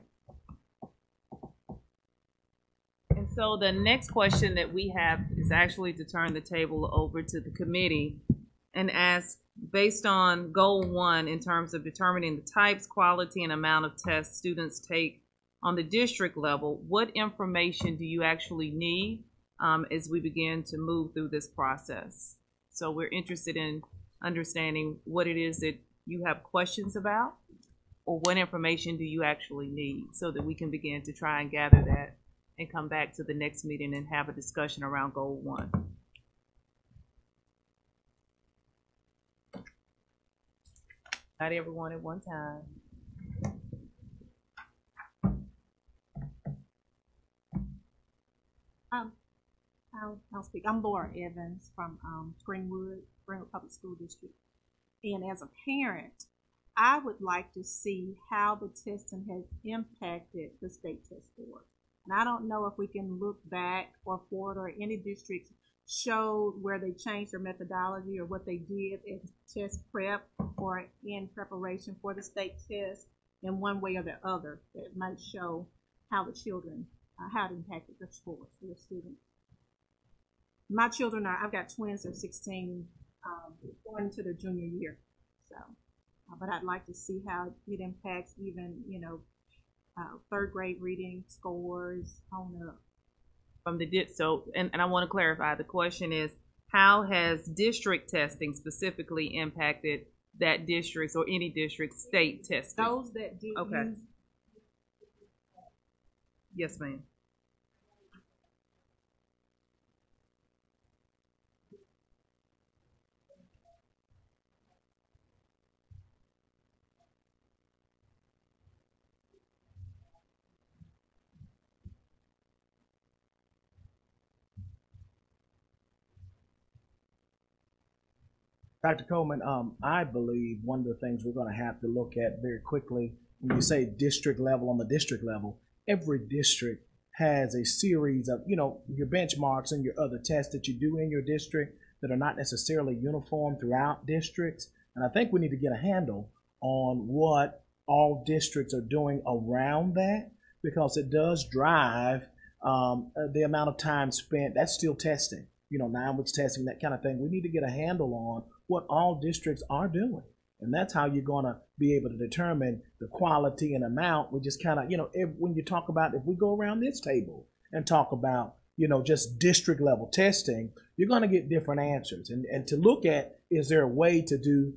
[SPEAKER 5] And so the next question that we have is actually to turn the table over to the committee and ask, based on goal 1 in terms of determining the types, quality, and amount of tests students take on the district level, what information do you actually need as we begin to move through this process? So we're interested in understanding what it is that you have questions about, or what information do you actually need, so that we can begin to try and gather that and come back to the next meeting and have a discussion around goal 1. Not everyone at one time.
[SPEAKER 8] I'll speak. I'm Laura Evans from Greenwood Public School District. And as a parent, I would like to see how the testing has impacted the state test board. And I don't know if we can look back or forward, or any districts showed where they changed their methodology or what they did in test prep or in preparation for the state test in one way or the other that might show how the children, how it impacted their scores for the students. My children I've got twins that are 16, going into their junior year. So, but I'd like to see how it impacts even, third grade reading scores on the.
[SPEAKER 5] From the and I want to clarify, the question is, how has district testing specifically impacted that district's or any district's state testing?
[SPEAKER 8] Those that do.
[SPEAKER 5] Okay. Yes, ma'am.
[SPEAKER 4] Dr. Coleman, I believe one of the things we're going to have to look at very quickly, when you say district level, on the district level, every district has a series of, your benchmarks and your other tests that you do in your district that are not necessarily uniform throughout districts. And I think we need to get a handle on what all districts are doing around that, because it does drive the amount of time spent. That's still testing, 9 weeks testing, that kind of thing. We need to get a handle on what all districts are doing And that's how you're going to be able to determine the quality and amount. We just kind of, when you talk about, if we go around this table and talk about, just district level testing, you're going to get different answers. And to look at, is there a way to do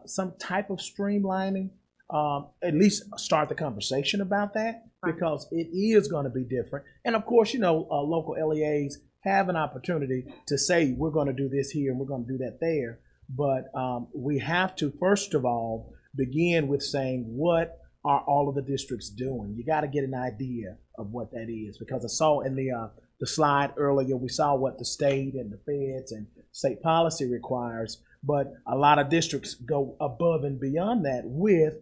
[SPEAKER 4] some type of streamlining? At least start the conversation about that, because it is going to be different. And of course, local LEAs have an opportunity to say, we're going to do this here and we're going to do that there. But we have to, first of all, begin with saying, what are all of the districts doing? You got to get an idea of what that is, because I saw in the slide earlier, we saw what the state and the feds and state policy requires, but a lot of districts go above and beyond that with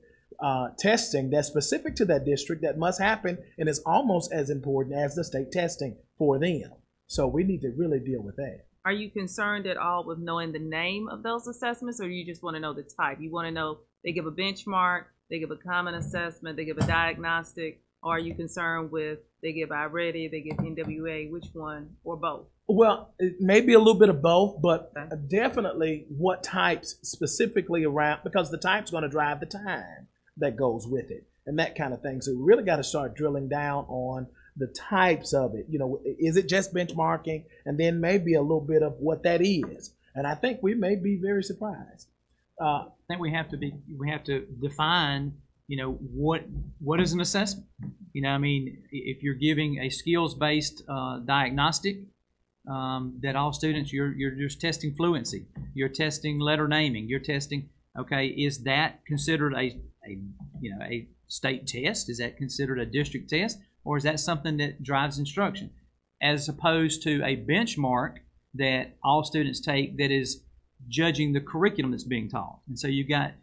[SPEAKER 4] testing that's specific to that district that must happen and is almost as important as the state testing for them. So we need to really deal with that.
[SPEAKER 5] Are you concerned at all with knowing the name of those assessments, or you just want to know the type? You want to know they give a benchmark, they give a common assessment, they give a diagnostic, or are you concerned with they give I-Ready, they give NWA, which one, or both?
[SPEAKER 4] Well, maybe a little bit of both, but definitely what types specifically around, because the type's going to drive the time that goes with it and that kind of thing. So we really got to start drilling down on the types of it. Is it just benchmarking, and then maybe a little bit of what that is? And I think we may be very surprised.
[SPEAKER 6] I think we have to define, what is an assessment? If you're giving a skills-based diagnostic, that all students, you're just testing fluency, you're testing letter naming, you're testing, okay, is that considered a state test? Is that considered a district test? Or is that something that drives instruction, as opposed to a benchmark that all students take that is judging the curriculum that's being taught? And so you've got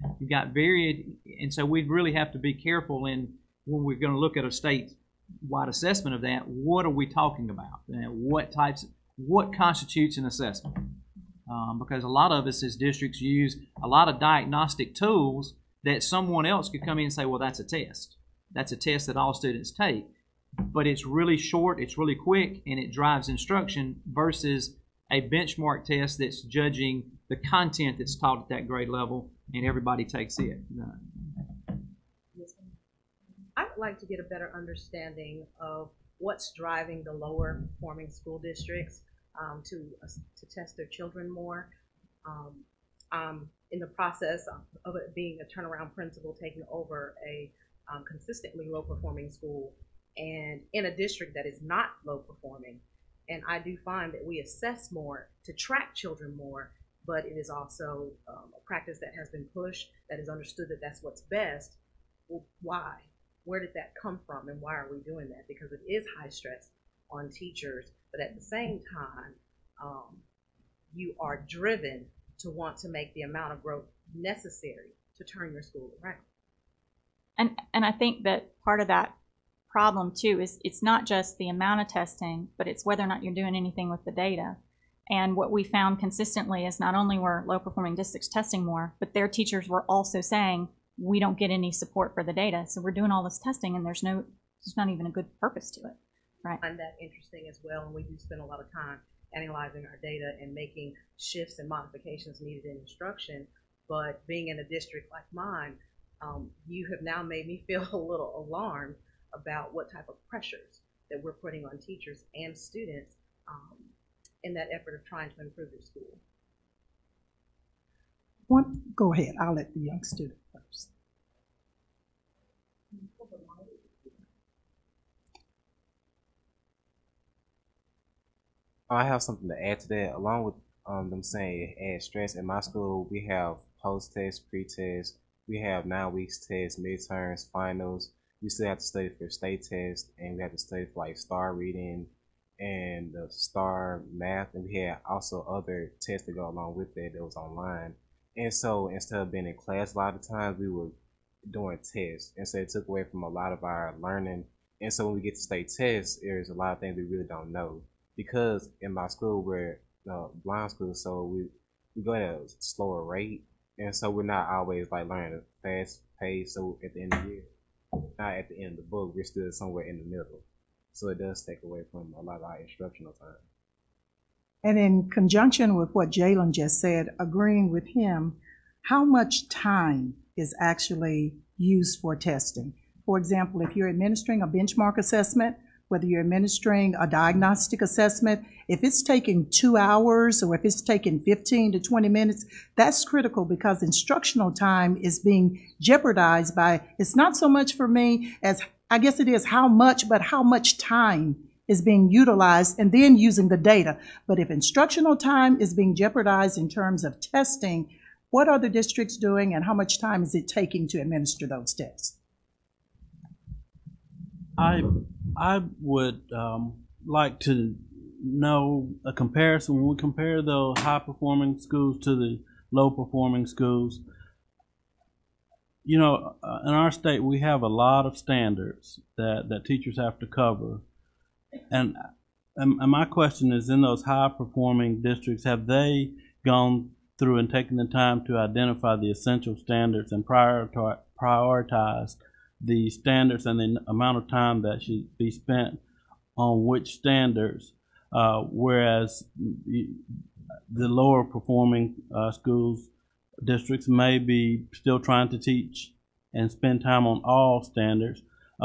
[SPEAKER 6] varied, and so we really have to be careful when we're going to look at a state-wide assessment of that. What are we talking about? What constitutes an assessment? Because a lot of us as districts use a lot of diagnostic tools that someone else could come in and say, well, that's a test. That's a test that all students take. But it's really short, it's really quick, and it drives instruction, versus a benchmark test that's judging the content that's taught at that grade level, and everybody takes it.
[SPEAKER 9] I would like to get a better understanding of what's driving the lower performing school districts to test their children more. In the process of it being a turnaround principal, taking over a consistently low performing school, and in a district that is not low performing. And I do find that we assess more to track children more, but it is also a practice that has been pushed, that is understood that that's what's best. Well, why? Where did that come from, and why are we doing that? Because it is high stress on teachers, but at the same time, you are driven to want to make the amount of growth necessary to turn your school around.
[SPEAKER 7] And I think that part of that problem too is it's not just the amount of testing, but it's whether or not you're doing anything with the data. And what we found consistently is not only were low performing districts testing more, but their teachers were also saying, we don't get any support for the data. So we're doing all this testing and there's not even a good purpose to it. Right.
[SPEAKER 9] I find that interesting as well. And we do spend a lot of time analyzing our data and making shifts and modifications needed in instruction. But being in a district like mine, you have now made me feel a little alarmed about what type of pressures that we're putting on teachers and students in that effort of trying to improve their school.
[SPEAKER 8] Go ahead. I'll let the young student first.
[SPEAKER 10] I have something to add to that. Along with them saying it adds stress, in my school we have post-test, pre-test, we have 9 weeks tests, midterms, finals. We still have to study for state tests, and we have to study for like STAR reading and the STAR math, and we had also other tests that go along with that was online. And so instead of being in class a lot of times, we were doing tests, and so it took away from a lot of our learning. And so when we get to state tests, there's a lot of things we really don't know, because in my school we're blind school, so we go at a slower rate, and so we're not always like learning at a fast pace. So at the end of the year, not at the end of the book, we're still somewhere in the middle. So it does take away from a lot of our instructional time.
[SPEAKER 8] And in conjunction with what Jalen just said, agreeing with him,
[SPEAKER 11] how much time is actually used for testing. For example, if you're administering a benchmark assessment, whether you're administering a diagnostic assessment, if it's taking 2 hours or if it's taking 15 to 20 minutes, that's critical because instructional time is being jeopardized by, it's not so much for me as, I guess it is how much, but how much time is being utilized and then using the data. But if instructional time is being jeopardized in terms of testing, what are the districts doing and how much time is it taking to administer those tests?
[SPEAKER 12] I would like to know a comparison. When we compare the high-performing schools to the low-performing schools, you know, in our state we have a lot of standards that teachers have to cover. And my question is, in those high-performing districts, have they gone through and taken the time to identify the essential standards and prioritize the standards and the amount of time that should be spent on which standards, whereas the lower performing schools districts may be still trying to teach and spend time on all standards.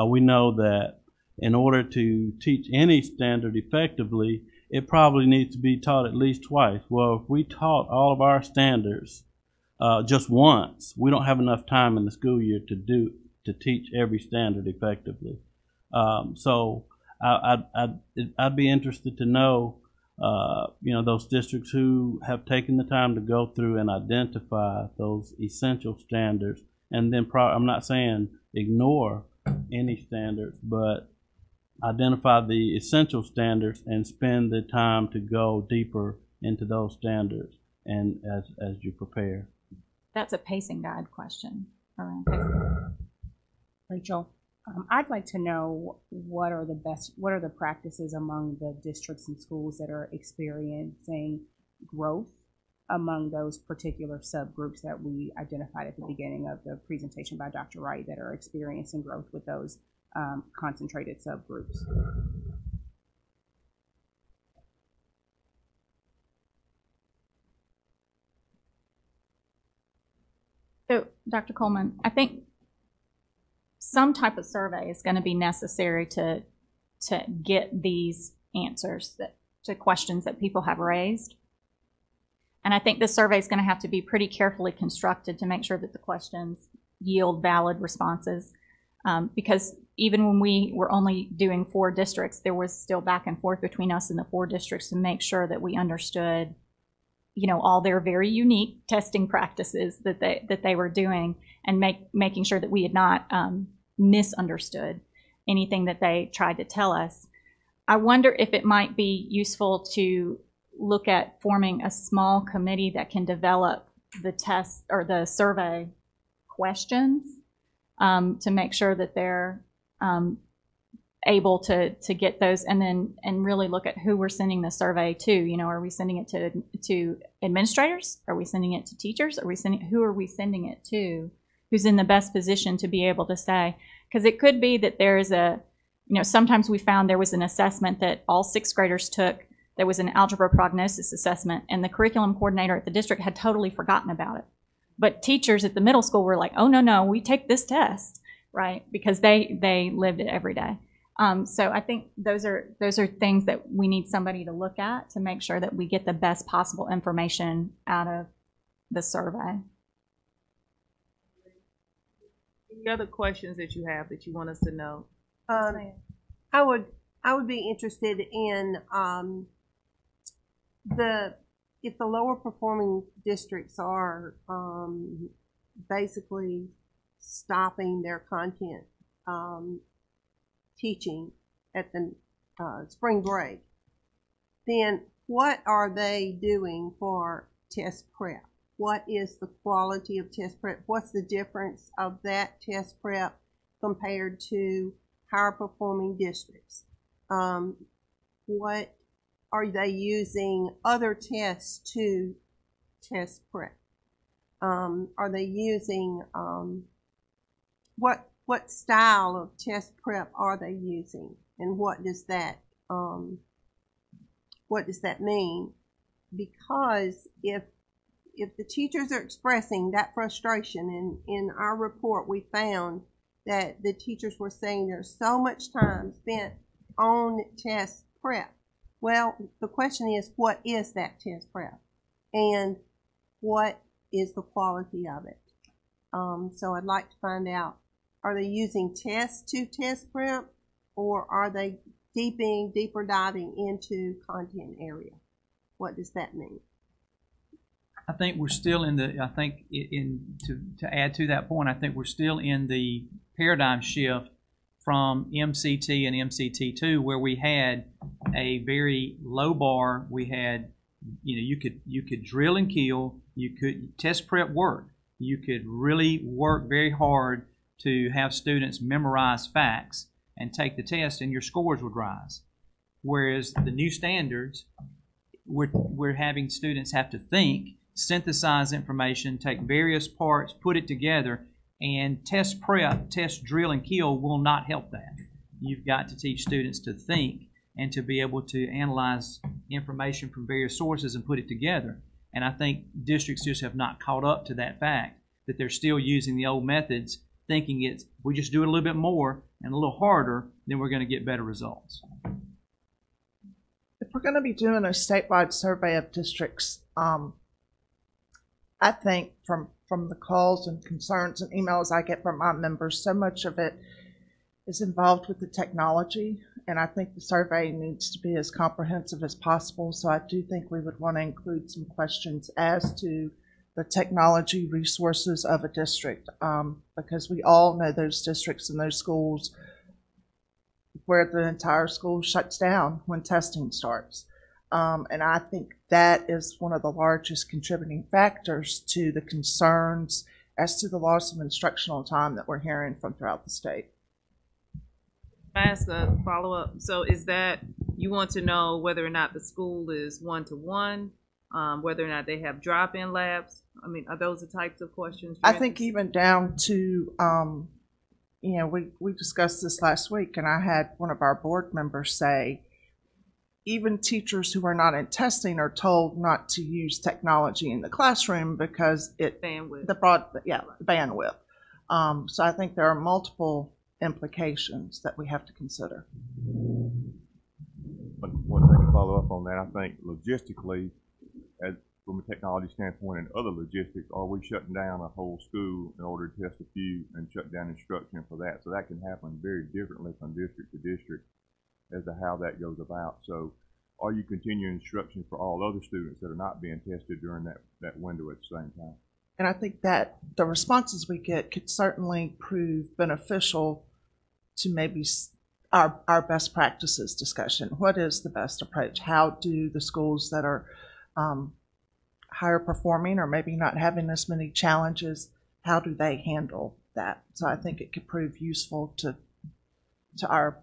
[SPEAKER 12] We know that in order to teach any standard effectively, it probably needs to be taught at least twice. Well, if we taught all of our standards just once, we don't have enough time in the school year to teach every standard effectively. So I'd be interested to know, you know, those districts who have taken the time to go through and identify those essential standards, and then I'm not saying ignore any standards, but identify the essential standards and spend the time to go deeper into those standards and as you prepare.
[SPEAKER 7] That's a pacing guide question around pacing.
[SPEAKER 13] Rachel, I'd like to know what are the practices among the districts and schools that are experiencing growth among those particular subgroups that we identified at the beginning of the presentation by Dr. Wright that are experiencing growth with those concentrated subgroups.
[SPEAKER 7] So, Dr. Coleman, I think some type of survey is going to be necessary to get these answers to questions that people have raised. And I think this survey is going to have to be pretty carefully constructed to make sure that the questions yield valid responses. Because even when we were only doing 4 districts, there was still back and forth between us and the 4 districts to make sure that we understood, you know, all their very unique testing practices that they were doing, and making sure that we had not misunderstood anything that they tried to tell us. I wonder if it might be useful to look at forming a small committee that can develop the test or the survey questions to make sure that they're able to get those, and really look at who we're sending the survey to. You know, are we sending it to administrators? Are we sending it to teachers? Who are we sending it to? Who's in the best position to be able to say? Because it could be that there's sometimes we found there was an assessment that all 6th graders took. There was an algebra prognosis assessment, and the curriculum coordinator at the district had totally forgotten about it. But teachers at the middle school were like, oh, no, we take this test, right? Because they lived it every day. So I think those are things that we need somebody to look at to make sure that we get the best possible information out of the survey.
[SPEAKER 5] Any other questions that you have that you want us to know?
[SPEAKER 14] I would be interested in if the lower performing districts are basically stopping their content teaching at the spring break, then what are they doing for test prep? What is the quality of test prep? What's the difference of that test prep compared to higher performing districts? What are they using other tests to test prep? Are they using what style of test prep are they using, and what does that mean? Because if if the teachers are expressing that frustration, and in our report we found that the teachers were saying there's so much time spent on test prep. Well, the question is, what is that test prep? And what is the quality of it? So I'd like to find out, are they using tests to test prep, or are they deeper diving into content area? What does that mean?
[SPEAKER 6] I think we're still in the, to add to that point, I think we're still in the paradigm shift from MCT and MCT2, where we had a very low bar. We had, you could drill and kill, you could test prep work. You could really work very hard to have students memorize facts and take the test, and your scores would rise. Whereas the new standards, we're having students have to think, synthesize information, take various parts, put it together, and test prep, test drill and kill will not help that. You've got to teach students to think and to be able to analyze information from various sources and put it together. And I think districts just have not caught up to that fact, that they're still using the old methods, thinking if we just do it a little bit more and a little harder, then we're going to get better results.
[SPEAKER 15] If we're going to be doing a statewide survey of districts, I think from the calls and concerns and emails I get from my members, so much of it is involved with the technology, and I think the survey needs to be as comprehensive as possible. So I do think we would want to include some questions as to the technology resources of a district, because we all know those districts and those schools where the entire school shuts down when testing starts. And I think that is one of the largest contributing factors to the concerns as to the loss of instructional time that we're hearing from throughout the state.
[SPEAKER 5] Can I ask a follow-up? So is that, you want to know whether or not the school is one-to-one, whether or not they have drop-in labs? I mean, are those the types of questions?
[SPEAKER 15] I think even down to, we discussed this last week, and I had one of our board members say, even teachers who are not in testing are told not to use technology in the classroom because bandwidth. So I think there are multiple implications that we have to consider.
[SPEAKER 16] One thing to follow up on that, I think logistically, from a technology standpoint and other logistics, are we shutting down a whole school in order to test a few and shut down instruction for that? So that can happen very differently from district to district as to how that goes about. So are you continuing instruction for all other students that are not being tested during that window at the same time?
[SPEAKER 15] And I think that the responses we get could certainly prove beneficial to maybe our best practices discussion. What is the best approach? How do the schools that are higher performing or maybe not having as many challenges, how do they handle that? So I think it could prove useful to our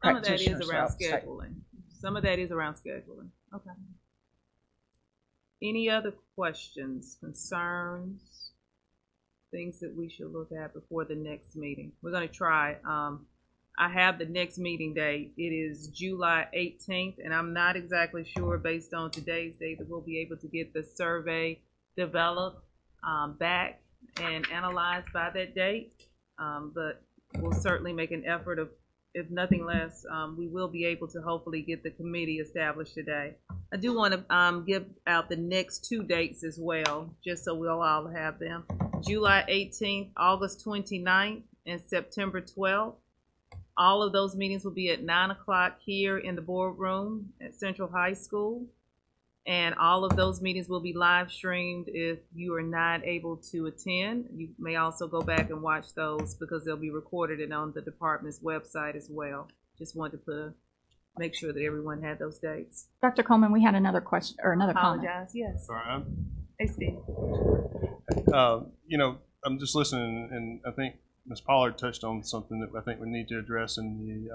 [SPEAKER 5] some of that is around scheduling. Some of that is around scheduling. Okay. Any other questions, concerns, things that we should look at before the next meeting? We're going to try. I have the next meeting date. It is July 18th, and I'm not exactly sure based on today's date that we'll be able to get the survey developed, back and analyzed by that date. But we'll certainly make an effort of, if nothing less, we will be able to hopefully get the committee established today. I do want to give out the next two dates as well, just so we'll all have them. July 18th, August 29th, and September 12th. All of those meetings will be at 9 o'clock here in the boardroom at Central High School. And all of those meetings will be live streamed. If you are not able to attend, you may also go back and watch those because they'll be recorded and on the department's website as well. Just wanted to make sure that everyone had those dates.
[SPEAKER 7] Dr. Coleman, we had another question or another comment.
[SPEAKER 5] Apologize, yes.
[SPEAKER 17] Sorry,
[SPEAKER 5] Hey, Steve.
[SPEAKER 17] I'm just listening, and I think Ms. Pollard touched on something that I think we need to address in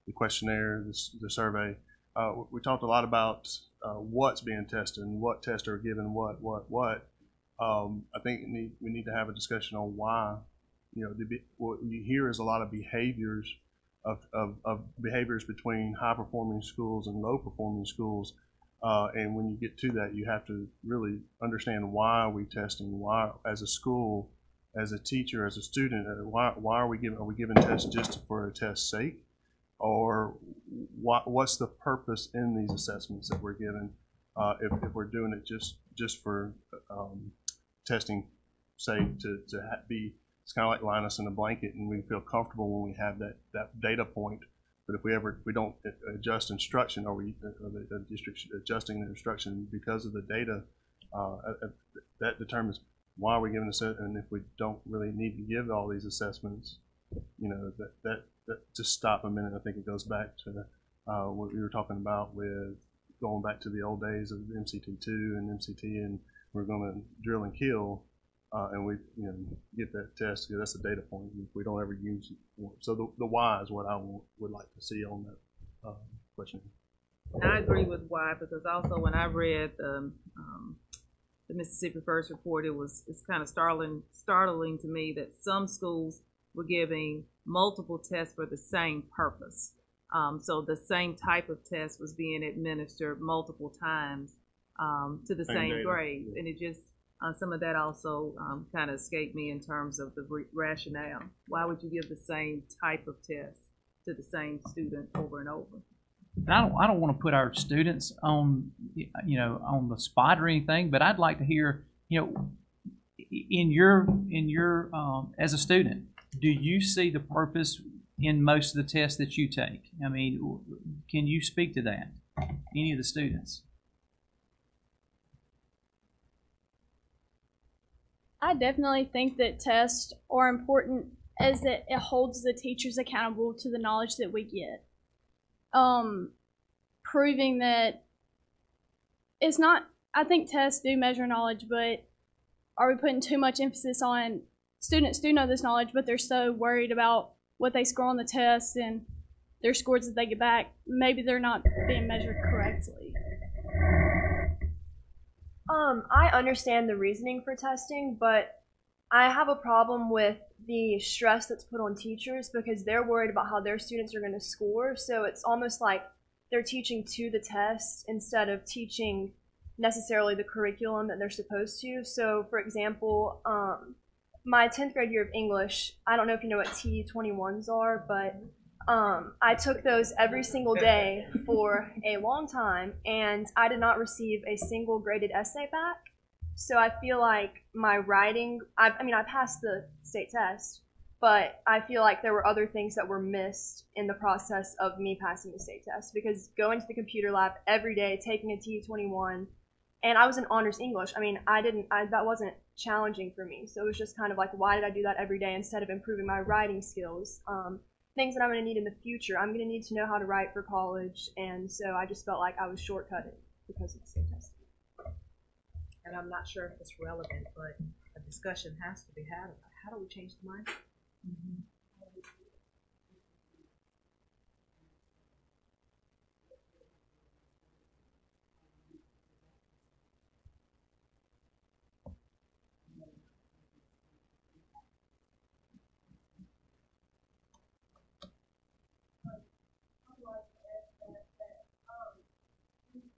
[SPEAKER 17] the questionnaire, the survey. We talked a lot about what's being tested and what tests are given what. I think we need to have a discussion on why. What you hear is a lot of behaviors of behaviors between high performing schools and low performing schools. And when you get to that, you have to really understand why are we testing, why as a school, as a teacher, as a student, why are we giving tests just for a test's sake? Or what's the purpose in these assessments that we're given if we're doing it just for testing sake to be, it's kind of like line us in a blanket and we feel comfortable when we have that data point. But if we don't adjust instruction, or the district adjusting the instruction because of the data, that determines why we're giving assessment. And if we don't really need to give all these assessments, that just stop a minute. I think it goes back to what we were talking about with going back to the old days of MCT2 and MCT, and we're going to drill and kill, and we get that test because that's a data point. If we don't ever use it, so the why is what I would like to see on that question.
[SPEAKER 5] I agree with why, because also when I read the Mississippi First report, it's kind of startling to me that some schools were giving multiple tests for the same purpose. So the same type of test was being administered multiple times to the same grade, and it just some of that also kind of escaped me in terms of the rationale. Why would you give the same type of test to the same student over and over?
[SPEAKER 6] I don't want to put our students on on the spot or anything, but I'd like to hear in your as a student, do you see the purpose in most of the tests that you take? I mean, can you speak to that? Any of the students?
[SPEAKER 18] I definitely think that tests are important as it holds the teachers accountable to the knowledge that we get. Proving that it's not, I think tests do measure knowledge, but are we putting too much emphasis on students do know this knowledge, but they're so worried about what they score on the test and their scores that they get back, maybe they're not being measured correctly.
[SPEAKER 3] I understand the reasoning for testing, but I have a problem with the stress that's put on teachers because they're worried about how their students are going to score. So it's almost like they're teaching to the test instead of teaching necessarily the curriculum that they're supposed to. So for example, my 10th grade year of English, I don't know if you know what T21s are, but I took those every single day for a long time, and I did not receive a single graded essay back. So I feel like my writing, I passed the state test, but I feel like there were other things that were missed in the process of me passing the state test, because going to the computer lab every day, taking a T21, and I was in honors English. I mean, that wasn't challenging for me. So it was just kind of like, why did I do that every day instead of improving my writing skills? Things that I'm going to need in the future. I'm going to need to know how to write for college, and so I just felt like I was shortcutted because of the state test.
[SPEAKER 9] And I'm not sure if it's relevant, but a discussion has to be had about how do we change the mindset? Mm-hmm.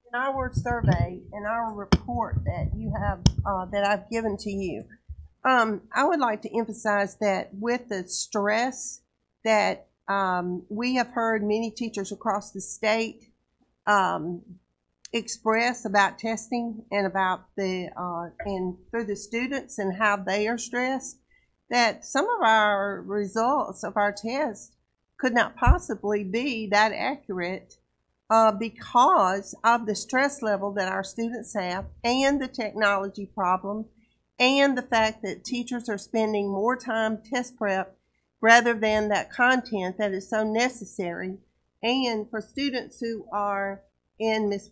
[SPEAKER 14] In our survey, in our report that you have, that I've given to you, I would like to emphasize that with the stress that we have heard many teachers across the state express about testing and about and through the students and how they are stressed, that some of our results of our tests could not possibly be that accurate because of the stress level that our students have and the technology problem and the fact that teachers are spending more time test prep rather than that content that is so necessary. And for students who are in Ms.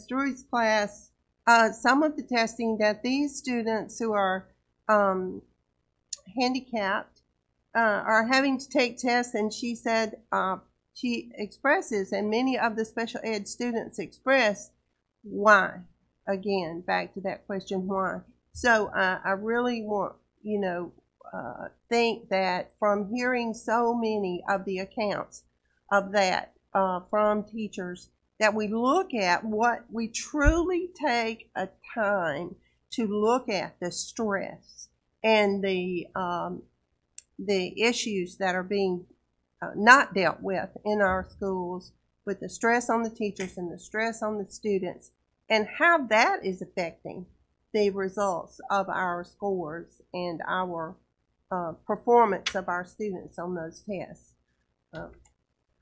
[SPEAKER 14] Drury's class, some of the testing that these students who are handicapped are having to take tests, and she said she expresses, and many of the special ed students express, why? Again, back to that question, why? So I really want, think that from hearing so many of the accounts of that from teachers, that we look at what we truly take a time to look at the stress and the issues that are being not dealt with in our schools, with the stress on the teachers and the stress on the students, and how that is affecting the results of our scores and our performance of our students on those tests.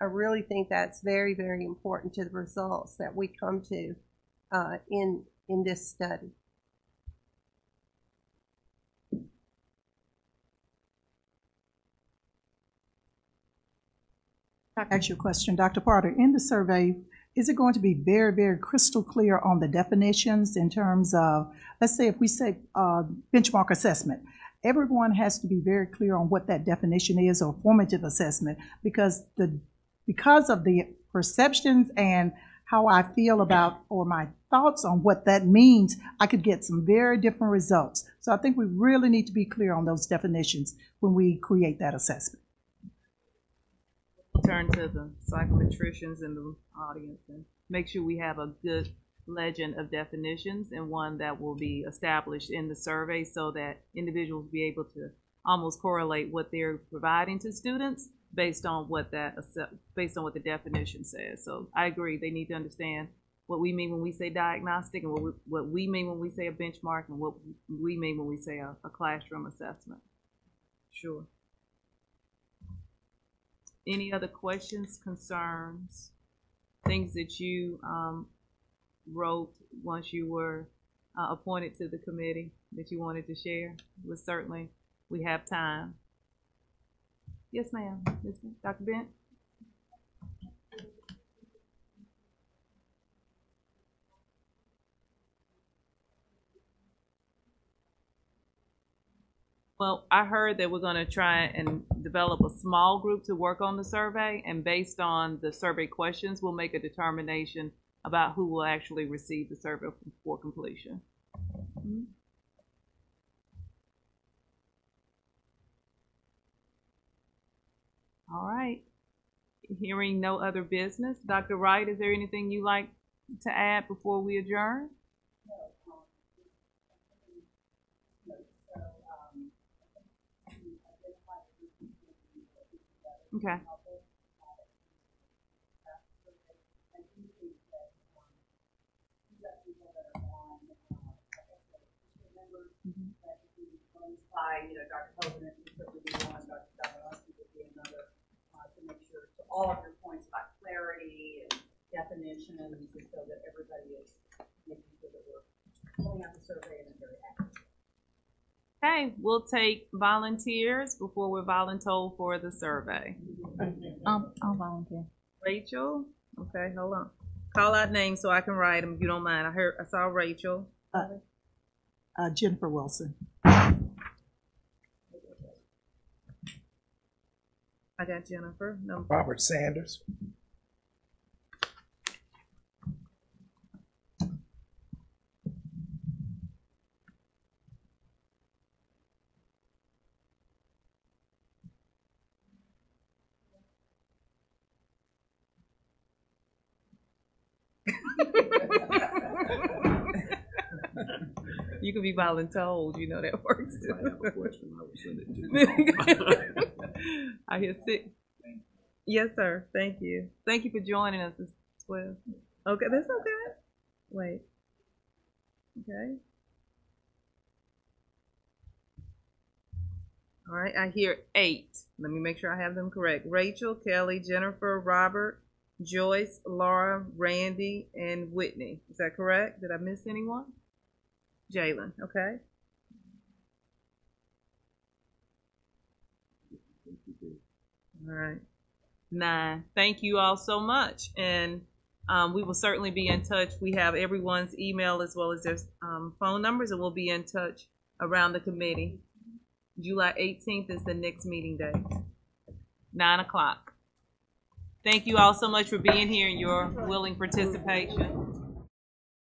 [SPEAKER 14] I really think that's very, very important to the results that we come to in this study.
[SPEAKER 11] Ask you a question, Dr. Porter. In the survey, is it going to be very, very crystal clear on the definitions in terms of, let's say if we say benchmark assessment, everyone has to be very clear on what that definition is, or formative assessment, because of the perceptions and how I feel about, or my thoughts on what that means, I could get some very different results. So I think we really need to be clear on those definitions when we create that assessment.
[SPEAKER 5] Turn to the psychometricians in the audience and make sure we have a good legend of definitions, and one that will be established in the survey so that individuals will be able to almost correlate what they're providing to students based on what the definition says. So I agree, they need to understand what we mean when we say diagnostic, and what we mean when we say a benchmark, and what we mean when we say a classroom assessment. Sure. Any other questions, concerns, things that you wrote once you were appointed to the committee that you wanted to share? Certainly, we have time. Yes, ma'am. Dr. Bent? Well, I heard that we're going to try and develop a small group to work on the survey, and based on the survey questions, we'll make a determination about who will actually receive the survey for completion. Mm-hmm. All right. Hearing no other business, Dr. Wright, is there anything you'd like to add before we adjourn? Okay.
[SPEAKER 2] By, Dr. Hogan, would be one, Dr. Davidoski would be another, to make sure to all of your points about clarity and definitions, just so that everybody is making sure that we're pulling out the survey in a very accurate way.
[SPEAKER 5] Okay, we'll take volunteers before we're voluntold for the survey.
[SPEAKER 13] I'll volunteer.
[SPEAKER 5] Rachel? Okay, hold on. Call out names so I can write them if you don't mind. I saw Rachel.
[SPEAKER 11] Jennifer Wilson.
[SPEAKER 5] I got Jennifer. No.
[SPEAKER 4] Robert Sanders.
[SPEAKER 5] You can be voluntold, you know that works too.
[SPEAKER 1] I have a question, I will send it to you.
[SPEAKER 5] I hear sick. Yes, sir. Thank you. Thank you for joining us as well. Okay, that's okay. Wait. Okay. All right, I hear 8. Let me make sure I have them correct. Rachel, Kelly, Jennifer, Robert, Joyce, Laura, Randy, and Whitney. Is that correct? Did I miss anyone? Jalen, okay. All right. 9. Thank you all so much. And we will certainly be in touch. We have everyone's email as well as their phone numbers, and we'll be in touch around the committee. July 18th is the next meeting day, 9 o'clock. Thank you all so much for being here and your willing participation.